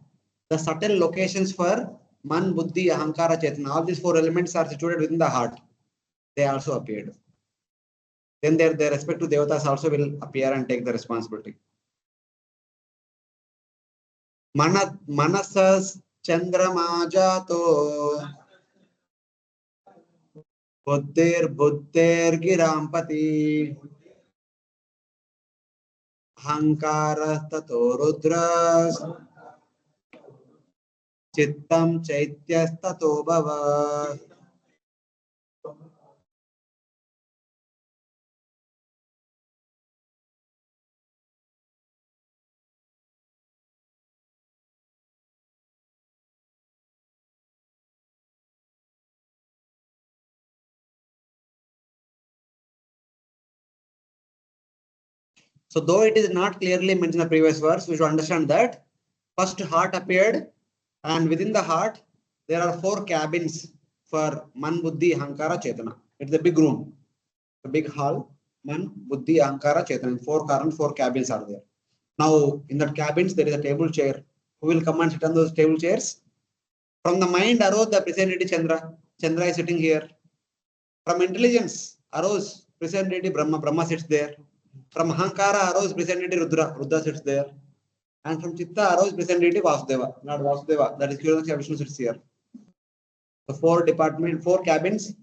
the subtle locations for Man, Buddhi, Ahankara, Chaitanya, all these 4 elements are situated within the heart. They also appeared. Then their respective devatas also will appear and take the responsibility. Manasas Chandramajato Buddhir Girampati Hankara Tato Rudras Chittam Chaityas Tato Bhava. So though it is not clearly mentioned in the previous verse, we should understand that first heart appeared, and within the heart there are 4 cabins for Man, Buddhi, Ahankara, Chetana. It's a big room, a big hall. Man, Buddhi, Ahankara, Chetana. 4 current 4 cabins are there. Now in that cabins there is a table chair. Who will come and sit on those table chairs? From the mind arose the present Chandra. Chandra is sitting here. From intelligence arose present Brahma. Brahma sits there. From Ahankara arose present Rudra. Rudra sits there. And from Chitta arose present Vasudeva. Not Vasudeva. That is Kyodakshya Vishnu sits here. The 4 department, 4 cabins,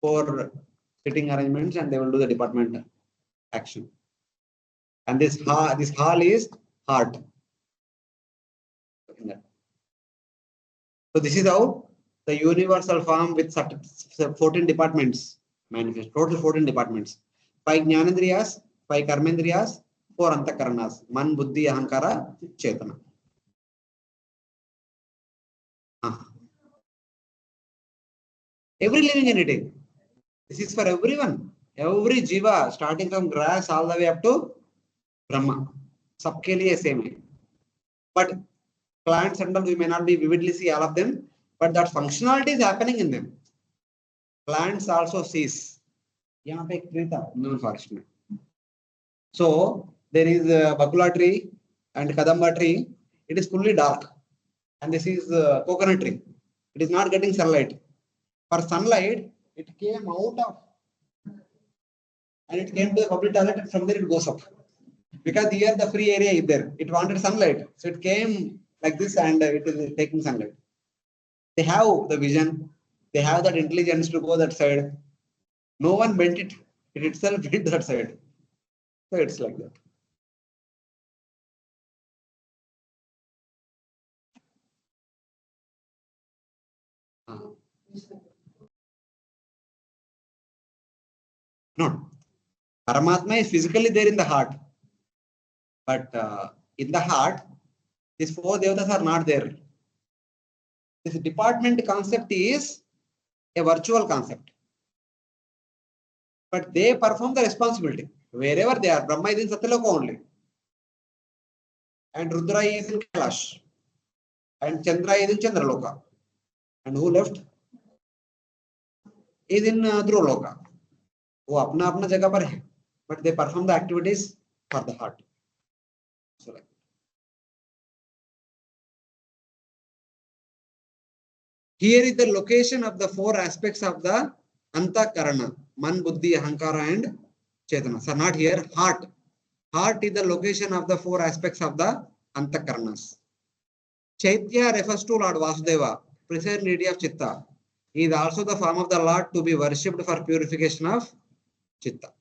4 sitting arrangements, and they will do the department action. And this hall is heart. So this is how the universal form with 14 departments manifest. Total 14 departments. 5 Jnanendriyas, 5 Karmendriyas, 4 Antakaranas. Man, Buddhi, Ahankara, Chetana. Every living entity. This is for everyone. Every jiva, starting from grass all the way up to Brahma. Sabke liye same hai. But plants and all, we may not be vividly see all of them, but that functionality is happening in them. Plants also cease. यहाँ पे एक tree था known forest में. So there is a bakula tree and kadamba tree. It is fully dark, and this is a coconut tree. It is not getting sunlight. For sunlight, it came out of and it came to the public toilet, and from there it goes up. Because here the free area is there. It wanted sunlight, so it came like this, and it is taking sunlight. They have the vision. They have that intelligence to go that side. No one bent it. It itself went that side. So it's like that. No. Paramatma is physically there in the heart. But in the heart, these 4 devatas are not there. This department concept is a virtual concept. But they perform the responsibility. Wherever they are, Brahma is in Satyaloka only. And Rudra is in Kailash. And Chandra is in Chandraloka. And who left? Is in Dhruvaloka. वो अपना अपना जगह पर है, but they perform the activities for the heart. So like here is the location of the 4 aspects of the Antakarana, Man, Buddhi, Ahankara, and Chetana. So not here, heart. Heart is the location of the 4 aspects of the Antakaranas. Chaitya refers to Lord Vasudeva, present deity of Chitta. He is also the form of the Lord to be worshipped for purification of Chitta.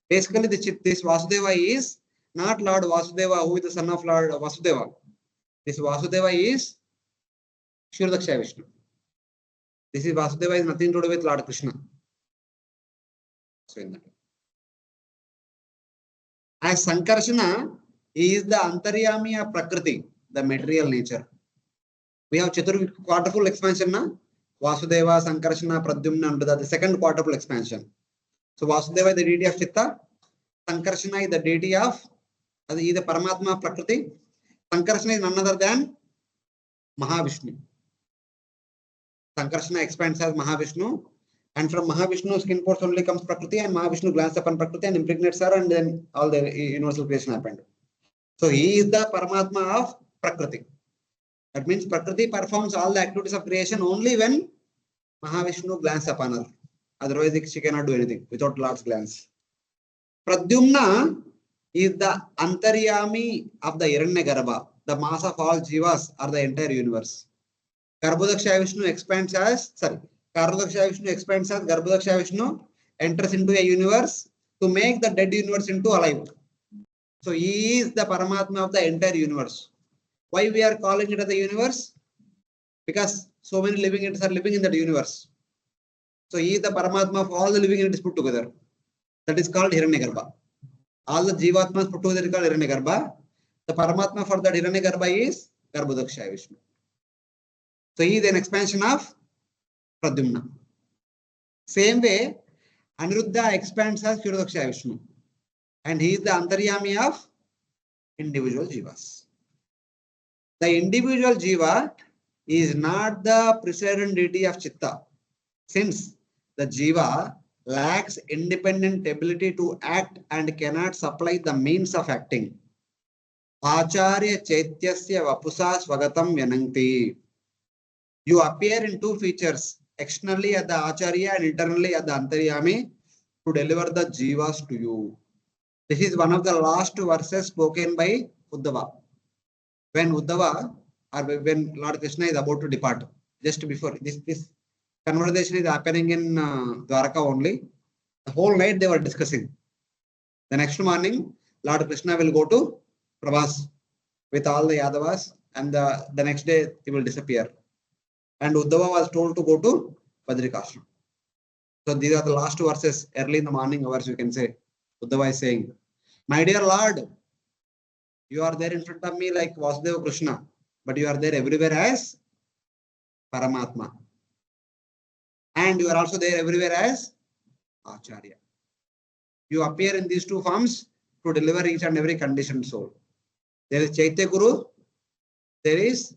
Basically, this Vasudeva is not Lord Vasudeva, who is the son of Lord Vasudeva. This Vasudeva is Kshirodakshaya Vishnu. This is Vasudeva is nothing to do with Lord Krishna. So in that. As Sankarshana, he is the Antaryami of Prakriti, the material nature. We have quarterful expansion na? Vasudeva, Sankarshana, Pradyumna, under the second quarterful expansion. So Vasudeva is the deity of Chitta. Sankarshana is the deity of, he is the Paramatma of Prakriti. Sankarshana is none other than Mahavishnu. Sankarshana expands as Mahavishnu, and from Mahavishnu's skin pores only comes Prakriti, and Mahavishnu glances upon Prakriti and impregnates her, and then all the universal creation happened. So he is the Paramatma of Prakriti. That means Prakriti performs all the activities of creation only when Mahavishnu glances upon her. Otherwise, she cannot do anything without Lord's glance. Pradyumna is the Antaryami of the Hiranyagarbha, the mass of all jivas or the entire universe. Garbhodaksha Vishnu expands as, sorry, Garbhodaksha Vishnu expands as Garbhodaksha Vishnu enters into a universe to make the dead universe into alive. So he is the Paramatma of the entire universe. Why we are calling it as the universe? Because so many living entities are living in that universe. So he is the Paramatma of all the living entities put together. That is called Hiranyagarbha. All the Jivatmas put together is called Hiranyagarbha. The Paramatma for that Hiranyagarbha is Garbhodaksha Vishnu. So he is an expansion of Pradyumna. Same way, Aniruddha expands as Kshirodaksha Vishnu. And he is the Antaryami of individual Jivas. The individual Jiva is not the precedent deity of Chitta, since the Jiva lacks independent ability to act and cannot supply the means of acting. Acharya Chaityasya Vapusa Swagatam Vyananti. You appear in two features, externally at the Acharya and internally at the Antaryami, to deliver the Jivas to you. This is one of the last verses spoken by Uddhava. When Uddhava or when Lord Krishna is about to depart, just before this conversation is happening in Dwaraka only. The whole night they were discussing. The next morning, Lord Krishna will go to Prabhas with all the Yadavas, and the next day he will disappear. And Uddhava was told to go to Badrikashram. So these are the last verses, early in the morning hours, you can say. Uddhava is saying, my dear Lord, you are there in front of me like Vasudeva Krishna, but you are there everywhere as Paramatma. And you are also there everywhere as Acharya. You appear in these two forms to deliver each and every conditioned soul. There is Chaitya Guru, there is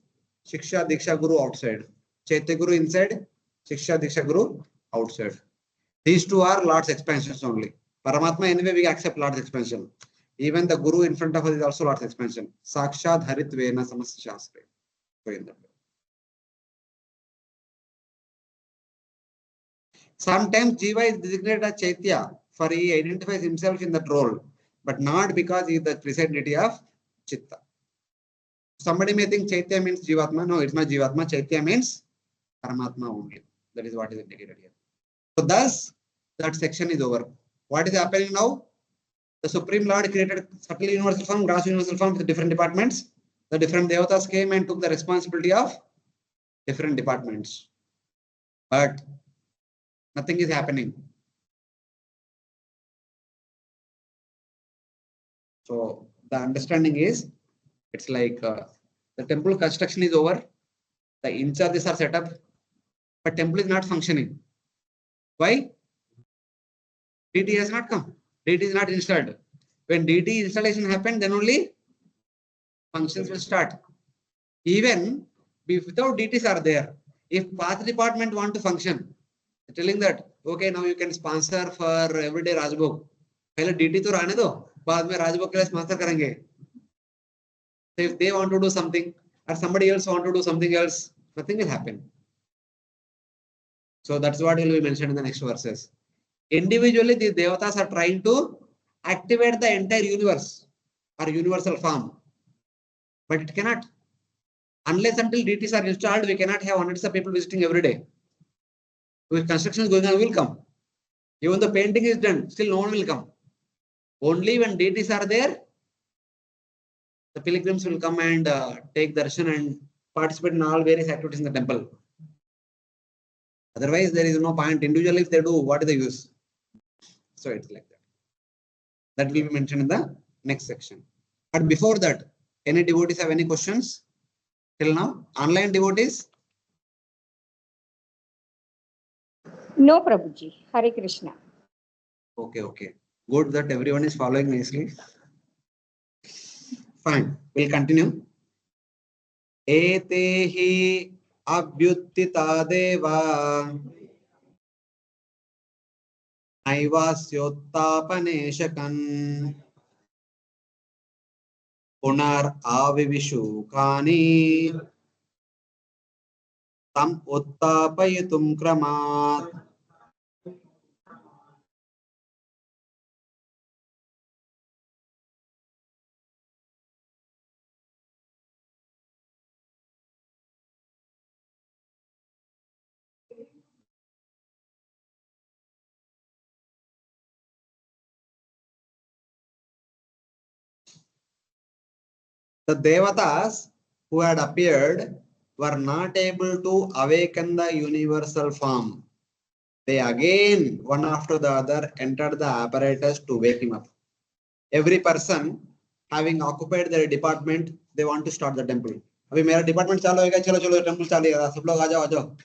Shiksha Diksha Guru outside. Chaitya Guru inside, Shiksha Diksha Guru outside. These two are Lord's expansions only. Paramatma, anyway, we accept Lord's expansion. Even the Guru in front of us is also Lord's expansion. Sakshad Haritvena Samasta Shastra. So in that way. Sometimes Jiva is designated as Chaitya, for he identifies himself in that role, but not because he is the presidentity of Chitta. Somebody may think Chaitya means Jivatma. No, it's not Jivatma. Chaitya means Paramatma only. That is what is indicated here. So thus, that section is over. What is happening now? The Supreme Lord created subtle universal form, gross universal form with different departments. The different devatas came and took the responsibility of different departments. But nothing is happening. So the understanding is, it's like the temple construction is over. The in charges are set up, but temple is not functioning. Why? DT has not come. DT is not installed. When DT installation happens, then only functions will start. Even without DTs are there, if path department want to function, telling that okay, now you can sponsor for everyday Rajbhog. पहले DT तो रहने दो, बाद में राजभोग के लिए sponsor करेंगे. So if they want to do something or somebody else want to do something else, nothing will happen. So that's what will be mentioned in the next verses. Individually, these devatas are trying to activate the entire universe or universal form, but it cannot. Unless until DTs are installed, we cannot have hundreds of people visiting every day. If construction is going on, will come. Even the painting is done, still no one will come. Only when DTs are there, the pilgrims will come and take darshan and participate in all various activities in the temple. Otherwise, there is no point. Individually, if they do, what is the use? So it's like that. That will be mentioned in the next section. But before that, any devotees have any questions till now? Online devotees? No, Prabhuji. Hare Krishna. Okay. Good that everyone is following nicely. Fine. We'll continue. Etehi abhyuttita deva naivasyottapaneshakan punar avivishukhani tam uttapayitum kramat. The Devatas who had appeared were not able to awaken the universal form. They again, one after the other, entered the apparatus to wake him up. Every person having occupied their department, they want to start the temple. अभी मेरा department चालू होएगा, चलो चलो temple चालू होगा, सब लोग आ जाओ.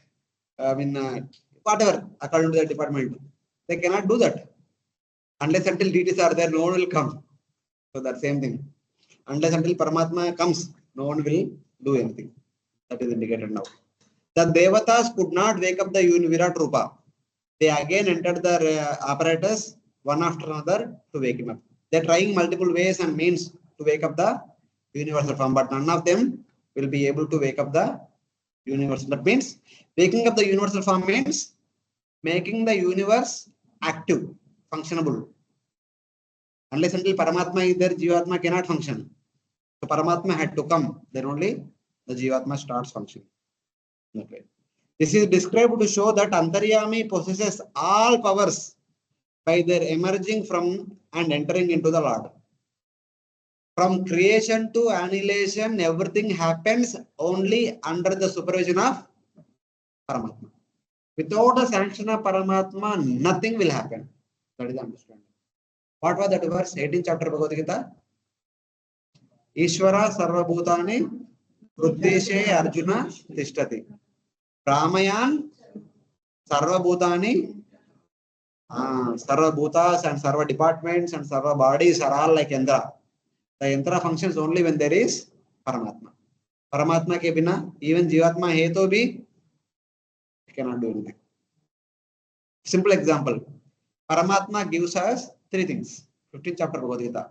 I mean, whatever according to the department, they cannot do that unless until deities are there. No one will come. So that same thing. Unless until Paramatma comes, no one will do anything. That is indicated now. The Devatas could not wake up the Virat Rupa. They again entered the apparatus one after another to wake him up. They are trying multiple ways and means to wake up the universal form, but none of them will be able to wake up the universal. That means waking up the universal form means making the universe active, functionable. Unless until Paramatma is there, Jivatma cannot function. So Paramatma had to come, then only the Jivatma starts functioning. Okay. This is described to show that Antaryami possesses all powers by their emerging from and entering into the Lord. From creation to annihilation, everything happens only under the supervision of Paramatma. Without the sanction of Paramatma, nothing will happen. That is the understanding. What was that verse? 18th chapter Bhagavad Gita. Ishvara sarvabhutani vruddeshe Arjuna tishtati. Ramayan sarvabhutani, sarva bhutas and sarva departments and sarva bodies are all like yantra. The yantra functions only when there is Paramatma. Paramatma ke bina, even Jivatma hai to bhi cannot do anything. Simple example. Paramatma gives us three things. 15th chapter Bhagavad Gita.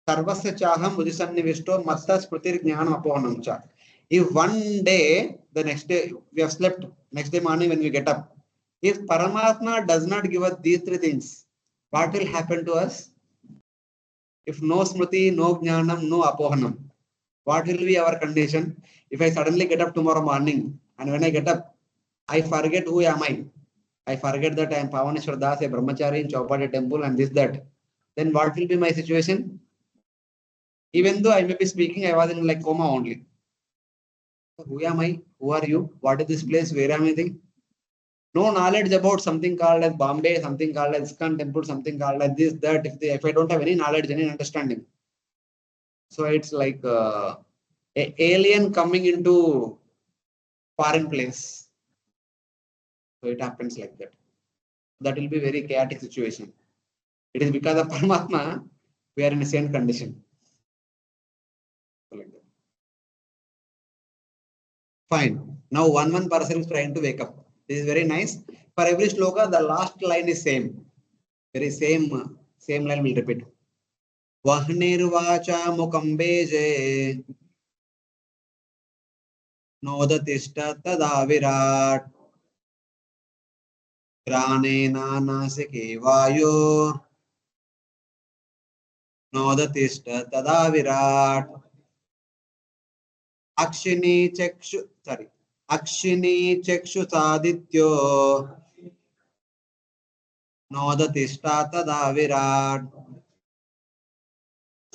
Sarvasya chaham udisannivishto matta smritir jnanam apohanam cha. If one day, the next day, we have slept, next day morning when we get up, if Paramatma does not give us these three things, what will happen to us? If no smriti, no jnanam, no apohanam, what will be our condition? If I suddenly get up tomorrow morning and when I get up, I forget who am I. I forget that I am Pavaneshwar Das, a brahmachari in Chowpatty temple and this, that. Then what will be my situation? Even though I may be speaking, I was in like coma only. Who am I? Who are you? What is this place? Where am I? No knowledge about something called as Bombay, something called as ISKCON temple, something called as this, that. If I don't have any knowledge, any understanding. So it's like a alien coming into foreign place. So it happens like that. That will be very chaotic situation. It is because of Paramatma, we are in the same condition. Like that. Fine. Now one person is trying to wake up. This is very nice. For every sloka, the last line is same. Very same line will repeat. Vahnirvacha mukambeje nodatishta tada virat granena nasike vayo nodatishta tada virat akshini chakshu sadityo nodatishta tada virat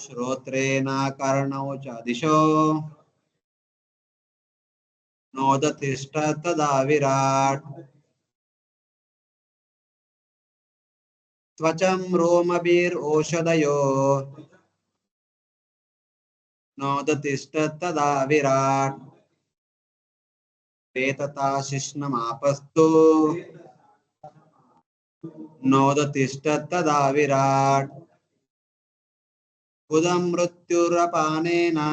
Shrotrena karnau chadisho nodatishta tada virat Tvacham romabir oshadayo nodatishta tada virat Petata shishnamapastu nodatishta tada virat Udam mrityurapanena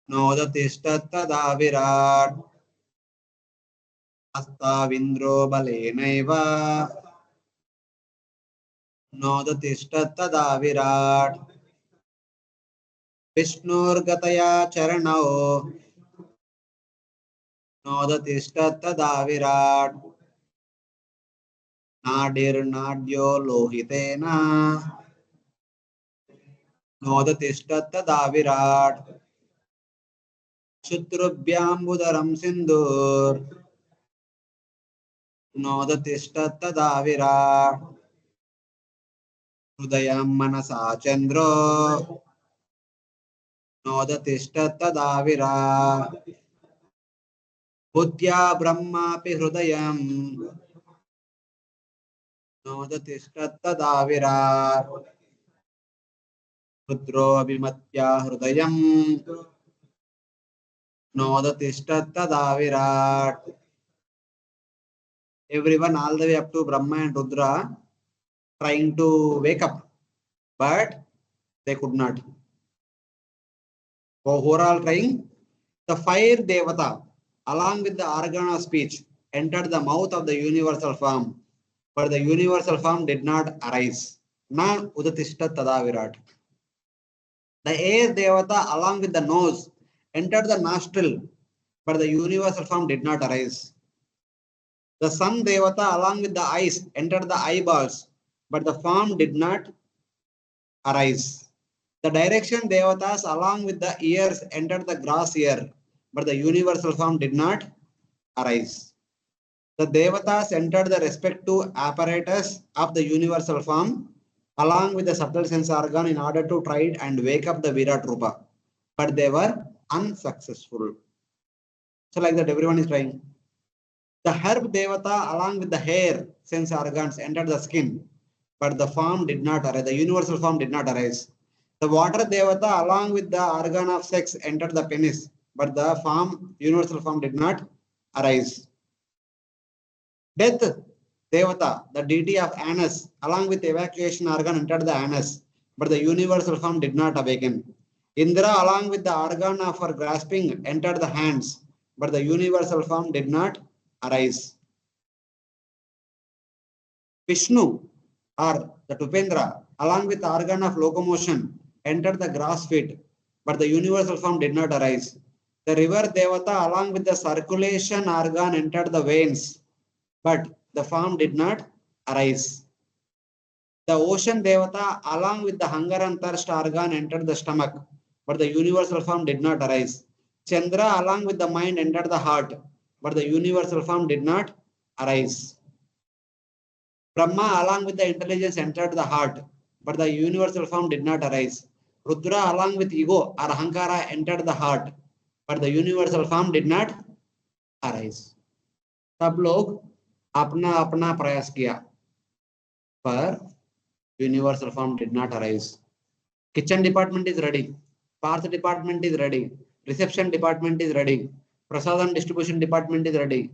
nodatishta tada virat Astavindro balenaiva nodatishta tada virat Vishnurgataya charanao nodatishta tada virat Nadir nadyo lohitena nodatishta tada virat Shutrubhyambudaram sindur nodatishta tada virat Hridayam manasa chandro नोदतिष्ठत्तदाविरा बुद्ध्या ब्रह्मापि हृदयम् नोदतिष्ठत्तदाविराट् रुद्रोऽभिमत्या हृदयम् नोदतिष्ठत्तदाविराट्. Everyone all the way up to Brahma and Rudra trying to wake up, but they could not. So who are all trying? The fire Devata, along with the organ of speech, entered the mouth of the universal form, but the universal form did not arise. Na udatishta tadavirat. The air Devata, along with the nose, entered the nostril, but the universal form did not arise. The sun Devata, along with the eyes, entered the eyeballs, but the form did not arise. The direction Devatas, along with the ears, entered the grass ear, but the universal form did not arise. The Devatas entered the respective apparatus of the universal form, along with the subtle sense organ, in order to try and wake up the Virat Rupa, but they were unsuccessful. So, like that, everyone is trying. The herb Devata, along with the hair sense organs, entered the skin, but the form did not arise. The universal form did not arise. The water Devata, along with the organ of sex, entered the penis, but the form, universal form, did not arise. Death Devata, the deity of anus, along with the evacuation organ, entered the anus, but the universal form did not awaken. Indra, along with the organ of her grasping, entered the hands, but the universal form did not arise. Vishnu, or the Tupendra, along with the organ of locomotion, entered the grass feet, but the universal form did not arise. The river Devata, along with the circulation organ, entered the veins, but the form did not arise. The ocean Devata, along with the hunger and thirst organ, entered the stomach, but the universal form did not arise. Chandra, along with the mind, entered the heart, but the universal form did not arise. Brahma, along with the intelligence, entered the heart, but the universal form did not arise. Rudra, along with ego or Ahankara, entered the heart, but the universal form did not arise. सब लोग अपना अपना प्रयास किया, पर universal form did not arise. Kitchen department is ready, path department is ready, reception department is ready, prasadam distribution department is ready,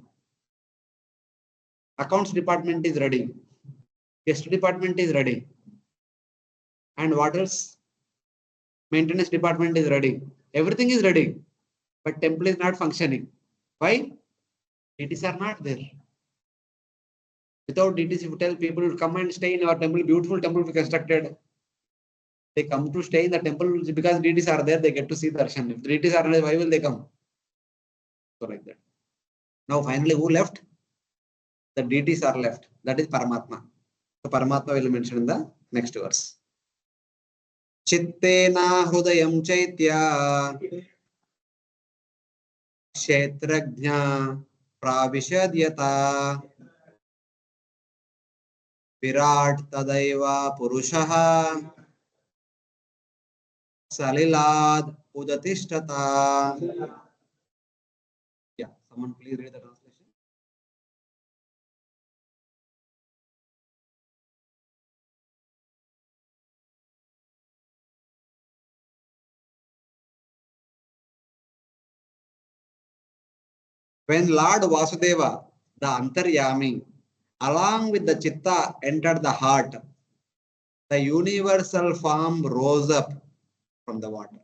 accounts department is ready, guest department is ready, and what else? Maintenance department is ready. Everything is ready, but temple is not functioning. Why? DTs are not there. Without DTs, if you tell people to come and stay in our temple, beautiful temple we constructed, they come to stay in the temple because DTs are there, they get to see darshan. If the DTs are not there, why will they come? So like that. Now finally, who left? The DTs are left. That is Paramatma. So Paramatma will mention in the next verse. Chittena hrudayam chaitya kshetrajna pravishadyata virat tadaiva purushaha salilad udatishtata. Yeah, someone please read the translation. When Lord Vasudeva, the Antaryami, along with the Chitta entered the heart, the universal form rose up from the water.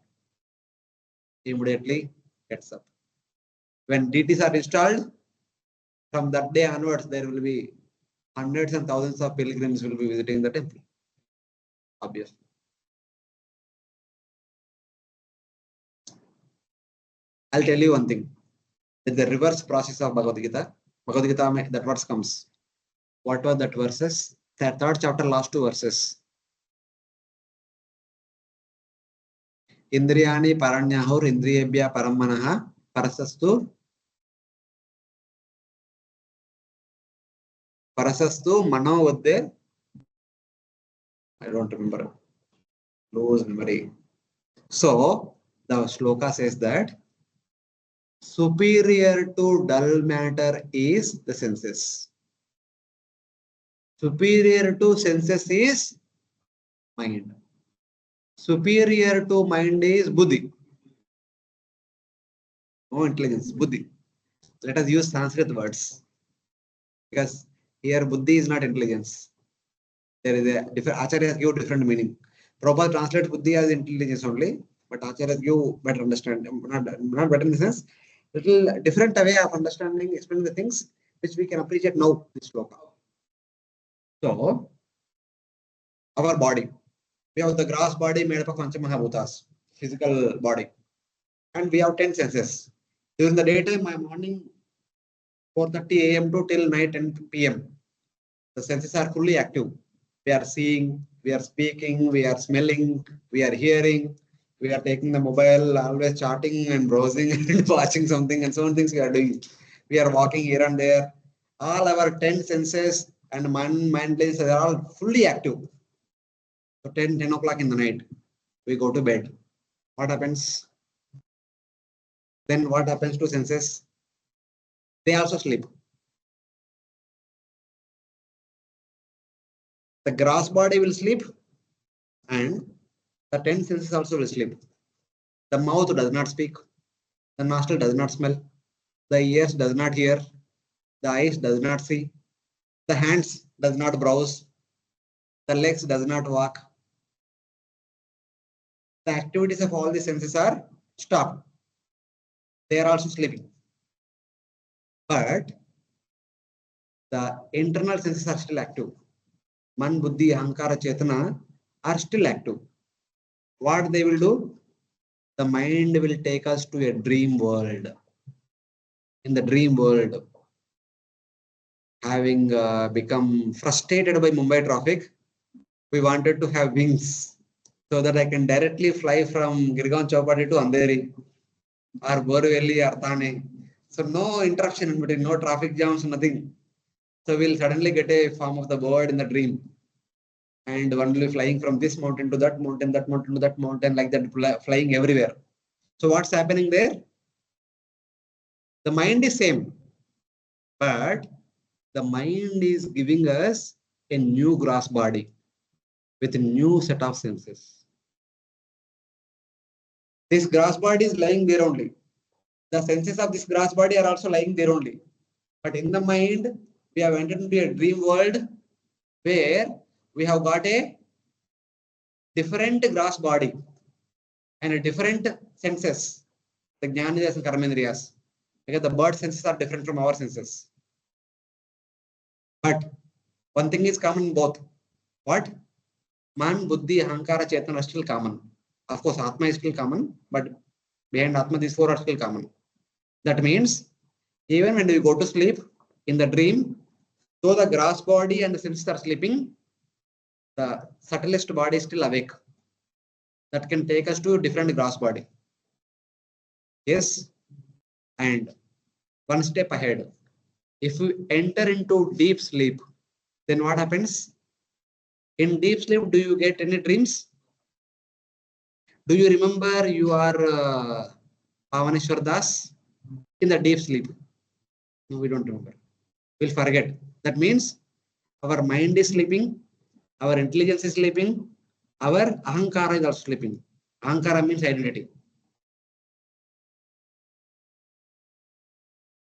Immediately gets up. When deities are installed, from that day onwards, there will be hundreds and thousands of pilgrims will be visiting the temple. Obviously. I'll tell you one thing. It's the reverse process of Bhagavad Gita. Bhagavad Gita, that verse comes. What were that verses? The third chapter, last two verses. Indriyani paranyahur indriyebhya paramanaha parasastu manovadde. I don't remember. Lose memory. So The shloka says that superior to dull matter is the senses. Superior to senses is mind. Superior to mind is buddhi. No intelligence, buddhi. Let us use Sanskrit words because here buddhi is not intelligence. There is a different acharyas give different meaning. Prabhupada translates buddhi as intelligence only, but acharyas give better understanding, not better in the sense, little different way of understanding, explaining the things which we can appreciate now this sloka. So our body, we have the gross body made up of Panchamahabhutas, physical body, and we have 10 senses. During the daytime, my morning 4:30 a.m. to till night 10 p.m. The senses are fully active. We are seeing, we are speaking, we are smelling, we are hearing, we are taking the mobile, always chatting and browsing and watching something, and so on things we are doing. We are walking here and there. All our 10 senses and mind places are all fully active. So 10 o'clock in the night, we go to bed. What happens? Then what happens to senses? They also sleep. The gross body will sleep and the 10 senses also will sleep. The mouth does not speak. The nostril does not smell. The ears does not hear. The eyes does not see. The hands does not browse. The legs does not walk. The activities of all the senses are stopped. They are also sleeping. But the internal senses are still active. Man, Buddhi, Ahankara, Chetana are still active. What they will do? The mind will take us to a dream world. In the dream world, having become frustrated by Mumbai traffic, we wanted to have wings so that I can directly fly from Girgaon Chowpatty to Andheri or Borivali or Thane. So no interruption in between, no traffic jams, nothing. So we'll suddenly get a form of the bird in the dream. And one will be flying from this mountain to that mountain to that mountain, like that, flying everywhere. So what's happening there? The mind is same, but the mind is giving us a new gross body with a new set of senses. This gross body is lying there only. The senses of this gross body are also lying there only. But in the mind, we have entered into a dream world where we have got a different gross body and a different senses, the jnanindriyas and karmendriyas. Because the bird senses are different from our senses. But one thing is common in both. What? Man, Buddhi, Ahankara, Chetana are still common. Of course, Atma is still common, but behind Atma, these four are still common. That means, even when we go to sleep, in the dream, though the gross body and the senses are sleeping, the subtlest body is still awake. That can take us to a different gross body. Yes. And one step ahead. If we enter into deep sleep, then what happens? In deep sleep, do you get any dreams? Do you remember you are Pavaneshwar Das in the deep sleep? No, we don't remember. We'll forget. That means our mind is sleeping, our intelligence is sleeping, our ahankara is also sleeping. Ahankara means identity.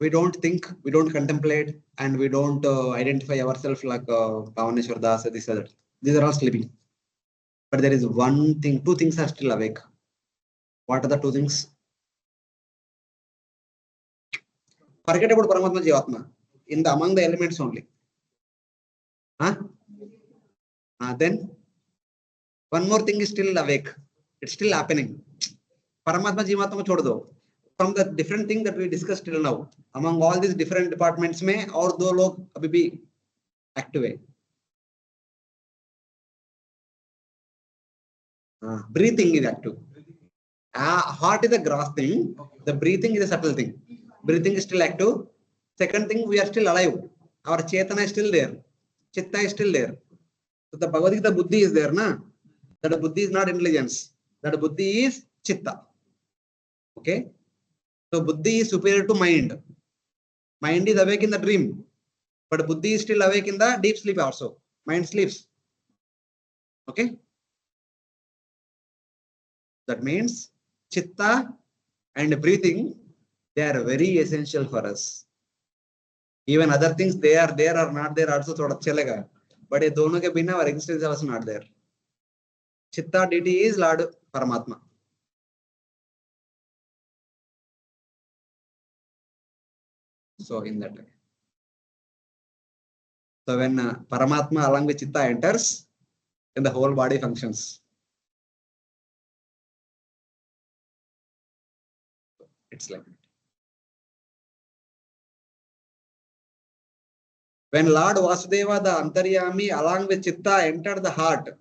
We don't think, we don't contemplate, and we don't identify ourselves like Pavaneshwar Das, this other. These are all sleeping. But there is one thing, two things are still awake. What are the two things? Forget about Paramatma Jivatma. In the among the elements only. Huh? Then one more thing is still awake. It's still happening. Paramatma Jivatma chhod do. From the different thing that we discussed till now, among all these different departments में और दो लोग अभी भी active है. Breathing is active. Heart is a gross thing. The breathing is a subtle thing. Breathing is still active. Second thing, we are still alive. Our Chetana is still there. Chitta is still there. So the Bhagavad Gita Buddhi is there, na? That Buddhi is not intelligence. That Buddhi is Chitta. Okay. So buddhi is superior to mind. Mind is awake in the dream, but buddhi is still awake in the deep sleep also. Mind sleeps. Okay. That means chitta and breathing, they are very essential for us. Even other things, they are there or not there also thoda chalega. But ये दोनों के बिना our existence is also not there. Chitta deity is Lord Paramatma. So in that way. So when Paramatma along with Chitta enters, then the whole body functions. It's like that. When Lord Vasudeva, the Antaryami, along with Chitta entered the heart,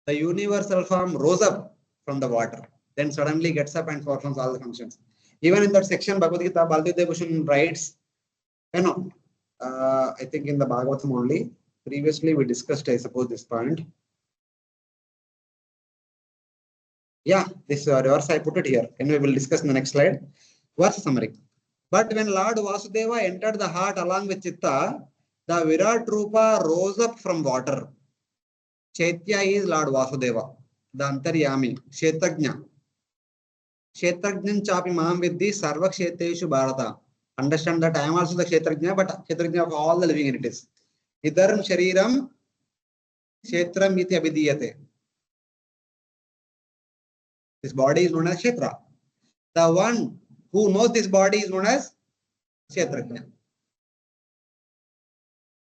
the universal form rose up from the water. Then suddenly gets up and performs all the functions. Even in that section, Bhagavad Gita, Baldev Devbhushan writes, I think in the Bhagavatam only. Previously, we discussed, I suppose, this point. Yeah, this verse I put it here. And we will discuss in the next slide. Verse summary. But when Lord Vasudeva entered the heart along with Chitta, the Virat Rupa rose up from water. Chaitya is Lord Vasudeva, the Antaryami, Kshetrajna. Kshetrajnan chapi maham vidhi sarva kshetreshu bharata. Understand that I am also the Kshetrajna, but Kshetrajna of all the living entities. Idaram shariram kshetram iti abhidiyate. This body is known as Kshetra. The one who knows this body is known as Kshetrajna.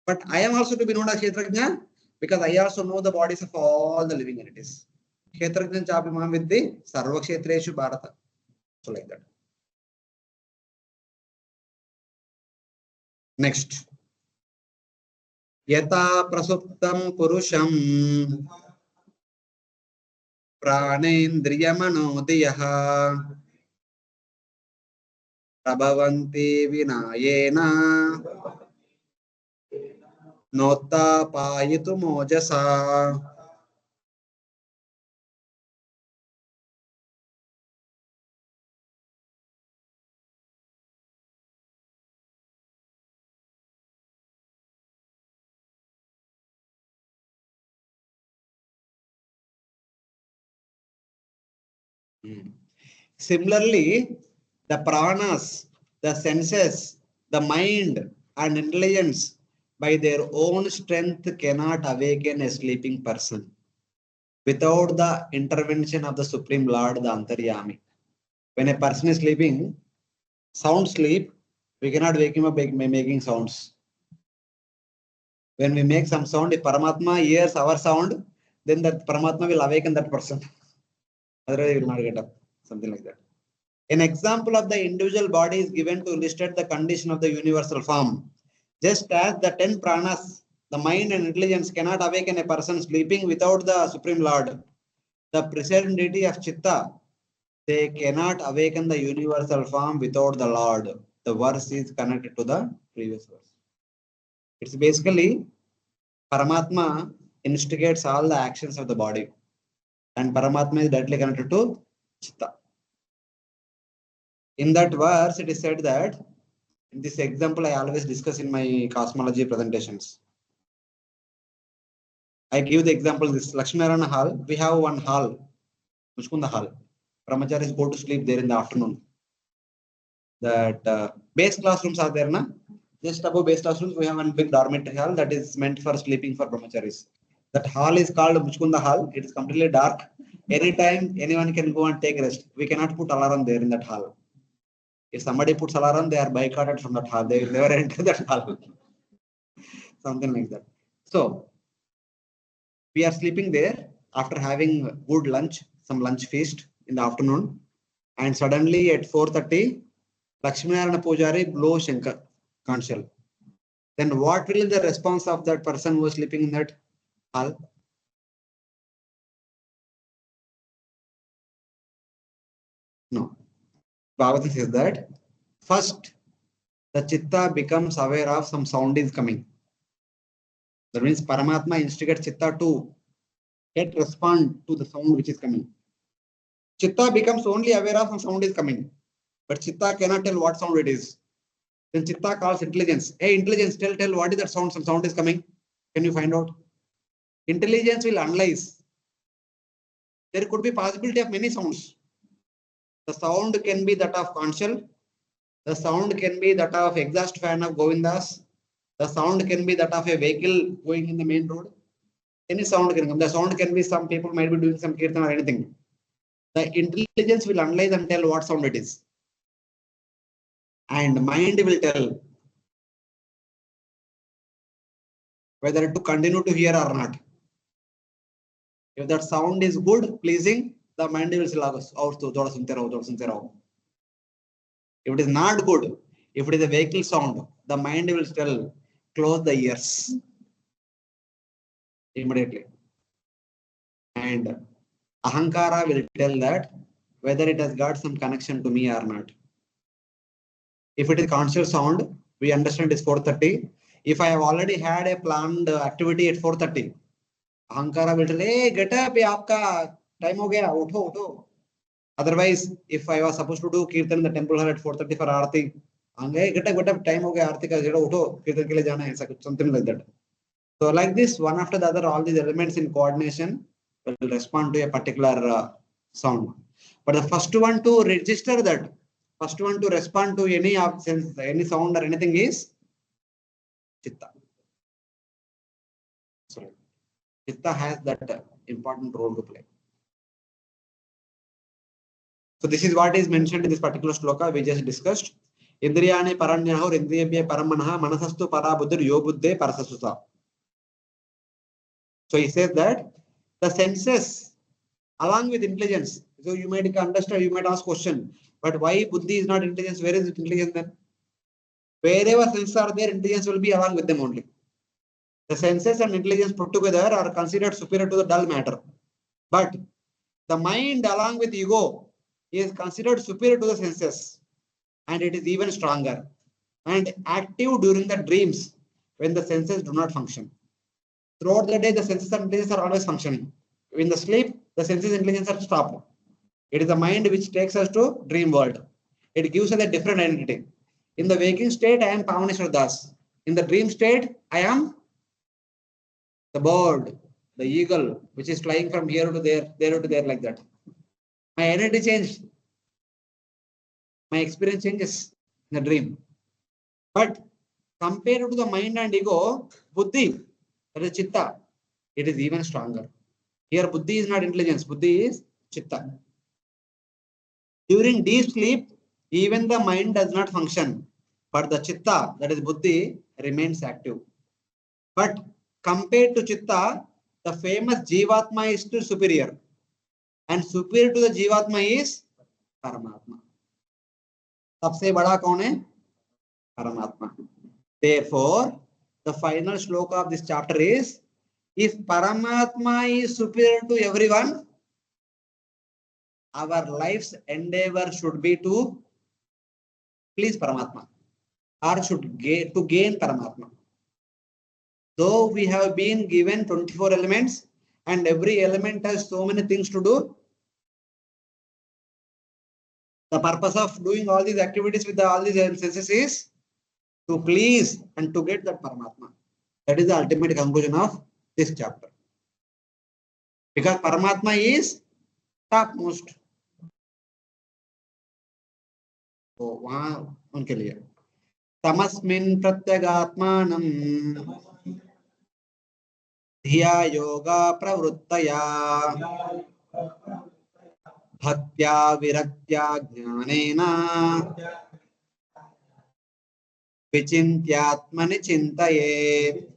But I am also to be known as Kshetrajna because I also know the bodies of all the living entities. Kshetrajna chapi maham vidhi sarva kshetreshu bharata. So like that. Next. Yata prasuptam purusham pranendriyamanodiyah prabhavanti vinayena notta payitu mojasa. Similarly, the pranas, the senses, the mind and intelligence by their own strength cannot awaken a sleeping person without the intervention of the Supreme Lord, the Antaryami. When a person is sleeping, sound sleep, we cannot wake him up by making sounds. When we make some sound, if Paramatma hears our sound, then that Paramatma will awaken that person. Otherwise, he will not get up. Something like that. An example of the individual body is given to illustrate the condition of the universal form. Just as the 10 pranas, the mind and intelligence cannot awaken a person sleeping without the Supreme Lord, the presiding deity of Chitta, they cannot awaken the universal form without the Lord. The verse is connected to the previous verse. It's basically Paramatma instigates all the actions of the body, and Paramatma is directly connected to Chitta. In that verse, it is said that, in this example, I always discuss in my cosmology presentations. I give the example, this Lakshminarayana hall, we have one hall, Mushkunda hall. Brahmacharis go to sleep there in the afternoon. That base classrooms are there, na? Just above base classrooms, we have one big dormitory hall that is meant for sleeping for Brahmacharis. That hall is called Muchkunda hall. It is completely dark. Anytime anyone can go and take rest. We cannot put alarm there in that hall. If somebody puts alarm, they are boycotted from that hall. They will never enter that hall. Something like that. So we are sleeping there after having good lunch, some lunch feast in the afternoon, and suddenly at 4:30, Lakshminarayana Pujari blow Shankar conch shell. Then what will be the response of that person who is sleeping in that hall? No. Bhagavata says that first the Chitta becomes aware of some sound is coming. That means Paramatma instigates Chitta to respond to the sound which is coming. Chitta becomes only aware of some sound is coming. But Chitta cannot tell what sound it is. Then Chitta calls intelligence. Hey, intelligence, tell what is that sound? Some sound is coming. Can you find out? Intelligence will analyze. There could be possibility of many sounds. The sound can be that of conch shell. The sound can be that of exhaust fan of Govindas. The sound can be that of a vehicle going in the main road. Any sound can come. The sound can be some people might be doing some kirtan or anything. The intelligence will analyze and tell what sound it is. And mind will tell whether to continue to hear or not. If that sound is good, pleasing, the mind will say, if it is not good, if it is a vehicle sound, the mind will tell, close the ears immediately. And Ahankara will tell that whether it has got some connection to me or not. If it is conscious sound, we understand it is 4:30. If I have already had a planned activity at 4:30, Ahankara will tell, hey, get up, ye aapka time ho gaya, utho, utho. Otherwise, if I was supposed to do kirtan in the temple hall at 4:30 for Aarti, hey, get up, time ho gaya, Aarti ka utho, kirtan ke liye jana hai, something like that. So like this, one after the other, all these elements in coordination will respond to a particular sound. But the first one to register that, first one to respond to any sense, any sound or anything is Chitta. Sorry. Chitta has that important role to play. So this is what is mentioned in this particular shloka we just discussed. Indriyane paranyahur indriyabhya paramanaha manasastu parabuddhir yobuddhe parasasusa. So he says that the senses along with intelligence. So you might understand, you might ask question, but why buddhi is not intelligence? Where is it intelligence then? Wherever senses are there, intelligence will be along with them only. The senses and intelligence put together are considered superior to the dull matter. But the mind along with ego is considered superior to the senses, and it is even stronger and active during the dreams when the senses do not function. Throughout the day, the senses and intelligence are always functioning. In the sleep, the senses and intelligence are stopped. It is the mind which takes us to dream world. It gives us a different identity. In the waking state, I am Pavaneshwar Das. In the dream state, I am the bird, the eagle, which is flying from here to there to there like that. My identity changed. My experience changes in the dream. But compared to the mind and ego, buddhi, that is chitta, it is even stronger. Here, buddhi is not intelligence, buddhi is chitta. During deep sleep, even the mind does not function, but the chitta, that is buddhi, remains active. But compared to chitta, the famous jivatma is still superior. And superior to the jivatma is Paramatma. सबसे बड़ा कौन है? Paramatma. Therefore, the final shloka of this chapter is, if Paramatma is superior to everyone, our life's endeavor should be to please Paramatma, or should gain Paramatma. Though we have been given 24 elements and every element has so many things to do, the purpose of doing all these activities with all these senses is to please and to get that Paramatma. That is the ultimate conclusion of this chapter. Because Paramatma is topmost. तो वहां उनके लिए तमस्मिन् प्रत्यगात्मानं धिया योगा प्रवृत्तया भक्त्या विरक्त्या ज्ञानेन विचिन्त्यात्मनि चिन्तयेत्.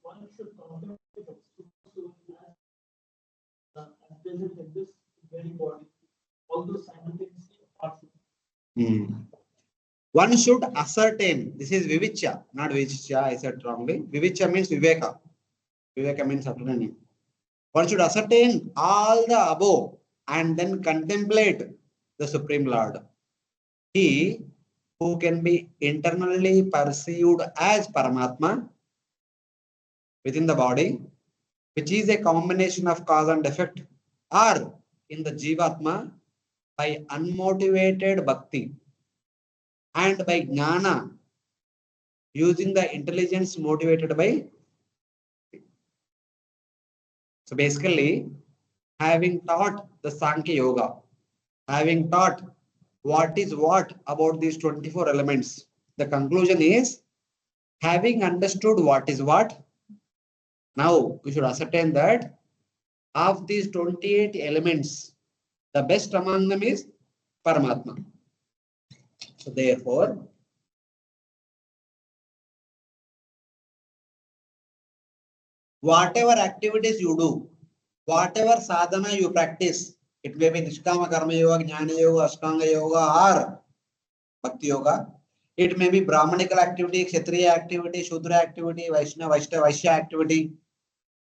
One should contemplate the super and present in this very body, although simultaneously apart from. One should ascertain. This is vivicha, not vivicha. I said wrongly. Vivicha means viveka. Viveka means ascertaining. One should ascertain all the above and then contemplate the Supreme Lord. He who can be internally perceived as Paramatma within the body, which is a combination of cause and effect, or in the Jivatma by unmotivated bhakti and by jnana using the intelligence motivated by. So basically, having taught the Sankhya Yoga, having taught what is what about these 24 elements, the conclusion is, having understood what is what, now we should ascertain that of these 28 elements, the best among them is Paramatma. So therefore, whatever activities you do, whatever sadhana you practice, it may be Nishkama Karma Yoga, Jnana Yoga, Ashtanga Yoga, or Bhakti Yoga. It may be Brahmanical activity, Kshatriya activity, Shudra activity, Vaishya activity,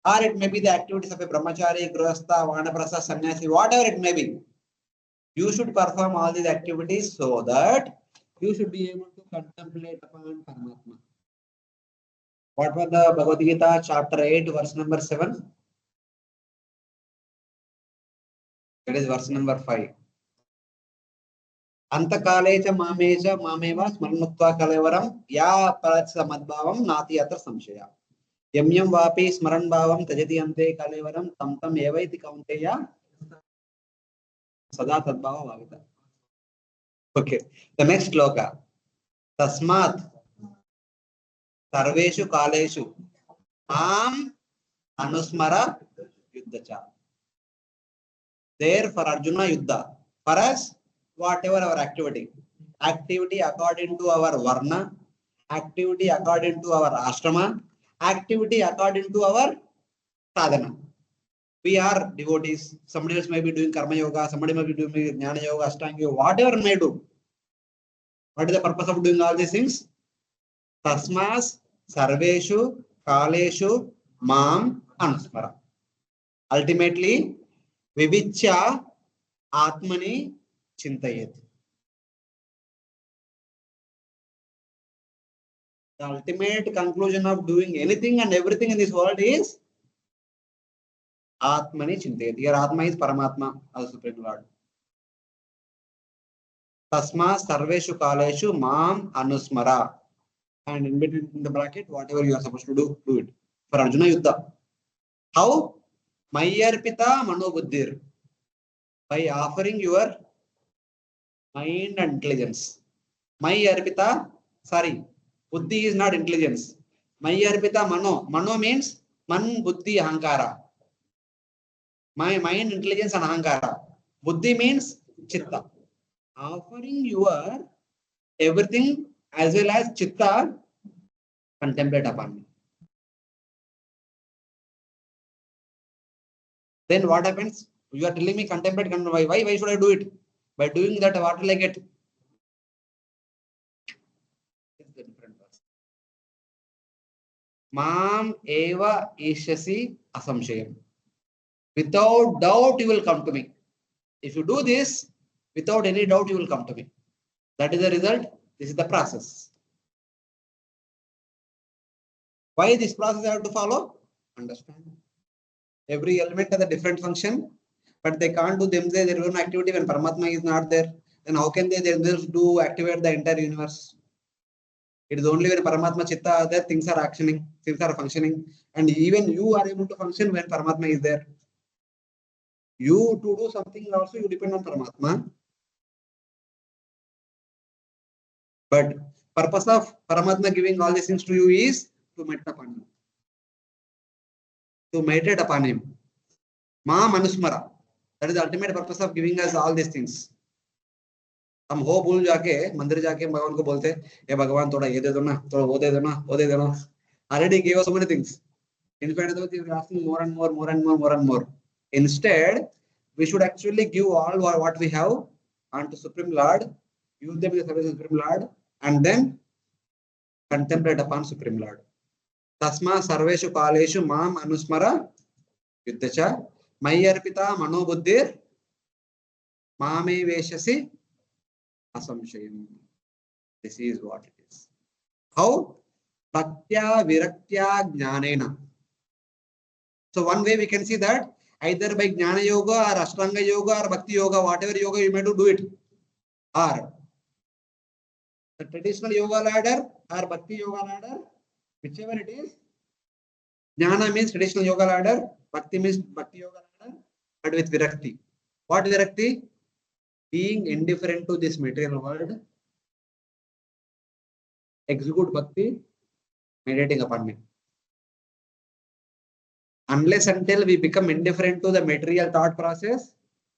or it may be the activities of a Brahmachari, Grihastha, Vanaprastha, Sannyasi, whatever it may be. You should perform all these activities so that you should be able to contemplate upon Paramatma. What was the Bhagavad Gita, chapter 8, verse number 7? That is verse number 5. Antakalecha mamecha mameva smarnutva kalevaram ya paratsa madbhavam nati atra samshaya. Yam vapi smaran bhavam tajati ante kalevaram tam tam evaiti kaunteya sada tadbhava bhavita. Okay. The next sloka. Tasmat sarveshu kaleshu am anusmara yuddhacha. There for Arjuna Yuddha. For us, whatever our activity. Activity according to our varna, activity according to our ashrama, activity according to our sadhana. We are devotees. Somebody else may be doing karma yoga, somebody may be doing jnana yoga, ashtanga yoga, whatever may do. What is the purpose of doing all these things? Tasmas sarveshu kaleshu mam anusmara. Ultimately, vivichya atmani chintayet. The ultimate conclusion of doing anything and everything in this world is atmani chintayet. Here Atma is Paramatma, as Supreme Lord. Tasma sarveshu kaleshu mam anusmara. And in between in the bracket, whatever you are supposed to do, do it. For Arjuna Yuddha. How? Mayarpita manobuddhir. By offering your mind and intelligence. Mayarpita, sorry, buddhi is not intelligence. Mayarpita mano. Mano means man, buddhi, ahankara. My mind, intelligence and ahankara. Buddhi means chitta. Offering your everything as well as chitta, contemplate upon me. Then what happens? You are telling me contemplate. Why should I do it? By doing that, what will I get? It's the different verse. Mam eva ishasi asamshayam. Without doubt, you will come to me. If you do this, without any doubt, you will come to me. That is the result. This is the process. Why this process I have to follow? Understand. Every element has a different function, but they can't do themselves their own activity when Paramatma is not there. Then how can they themselves do activate the entire universe? It is only when Paramatma Chitta are there, things are actioning, things are functioning, and even you are able to function when Paramatma is there. You to do something also you depend on Paramatma. But purpose of Paramatma giving all these things to you is to meditate upon him. To meditate upon him. Ma manusmara. That is the ultimate purpose of giving us all these things. हम हो भूल जाके मंदिर जाके भगवान को बोलते ये भगवान थोड़ा ये दे दो ना थोड़ा वो दे दो ना वो दे दो ना already gave us so many things. In spite of that, we are asking more and more, more and more, more and more. Instead, we should actually give all what we have unto Supreme Lord, use them in the service of Supreme Lord, and then contemplate upon Supreme Lord. Tasma sarveshu kaleshu mam anusmara yuddhacha mayarpita manobuddhir mame veshasi asamshayam. This is what it is. How? Bhaktya viraktya jnanena. So one way we can see that either by Jnana Yoga or Ashtanga Yoga or Bhakti Yoga, whatever yoga you may do it. Or the traditional yoga ladder or Bhakti Yoga ladder, whichever it is. Jnana means traditional yoga ladder, Bhakti means Bhakti Yoga ladder, but with Virakti. What Virakti? Being indifferent to this material world, execute Bhakti, meditating upon me. Unless until we become indifferent to the material thought process,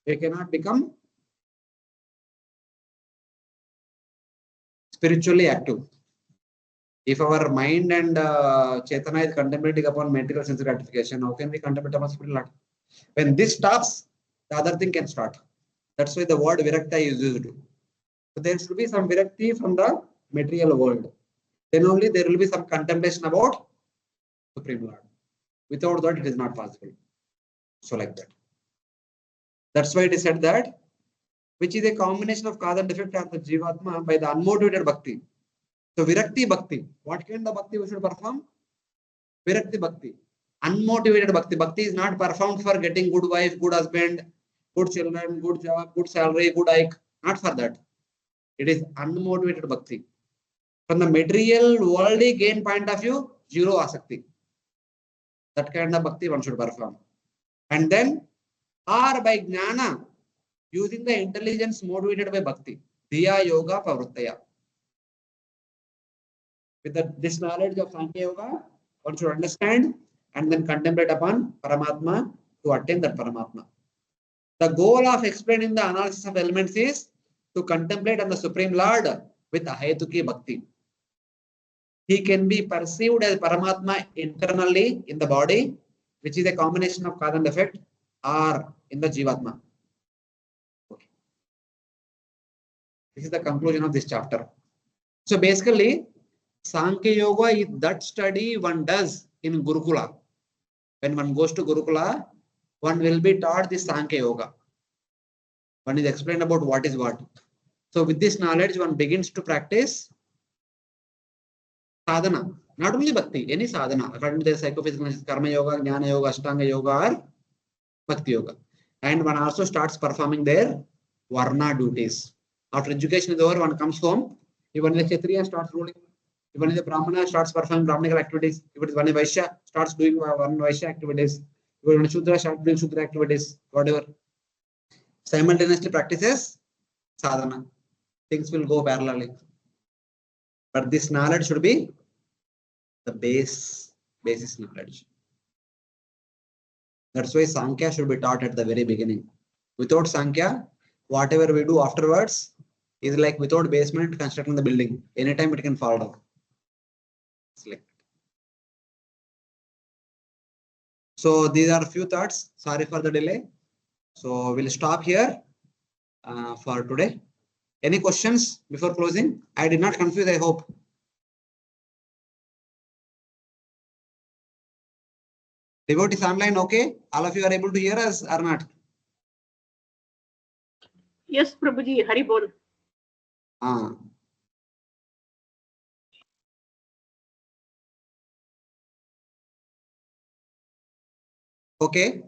we cannot become spiritually active. If our mind and Chetana is contemplating upon material sense gratification, how can we contemplate upon spiritual art? When this stops, the other thing can start. That's why the word virakta is used. So there should be some virakti from the material world. Then only there will be some contemplation about Supreme Lord. Without that, it is not possible. So like that. That's why it is said that, which is a combination of cause and effect of the Jivatma by the unmotivated bhakti. So Virakti Bhakti. What kind of bhakti we should perform? Virakti Bhakti. Unmotivated Bhakti. Bhakti is not performed for getting good wife, good husband, good children, good job, good salary, good hike. Not for that. It is unmotivated Bhakti. From the material worldly gain point of view, zero asakti. That kind of Bhakti one should perform. And then, or by Jnana, using the intelligence motivated by Bhakti. Dhiya Yoga Pavruttaya. With this knowledge of Sankhya Yoga, one should understand and then contemplate upon Paramatma to attain that Paramatma. The goal of explaining the analysis of elements is to contemplate on the Supreme Lord with Ahetuki Bhakti. He can be perceived as Paramatma internally in the body, which is a combination of cause and effect, or in the Jivatma. Okay. This is the conclusion of this chapter. So basically, Sankhya Yoga is that study one does in Gurukula. When one goes to Gurukula, one will be taught this Sankhya Yoga. One is explained about what is what. So with this knowledge, one begins to practice sadhana. Not only bhakti, any sadhana. According to the psychophysical karma yoga, jnana yoga, ashtanga yoga, or bhakti yoga. And one also starts performing their varna duties. After education is over, one comes home. Even the Kshatriya starts ruling. Even the Brahmana starts performing Brahmanical activities. If it is one Vaishya, starts doing one Vaishya activities. If it is Shudra, starts doing Shudra activities. Whatever. Simultaneously practices sadhana. Things will go parallelly. But this knowledge should be the basis knowledge. That's why Sankhya should be taught at the very beginning. Without Sankhya, whatever we do afterwards is like without basement constructing the building. Anytime it can fall down. It's like so these are a few thoughts. Sorry for the delay. So we'll stop here for today. Any questions before closing? I did not confuse, I hope. Devotees online, okay? All of you are able to hear us or not? Yes, Prabhuji, Hari Bol. Okay.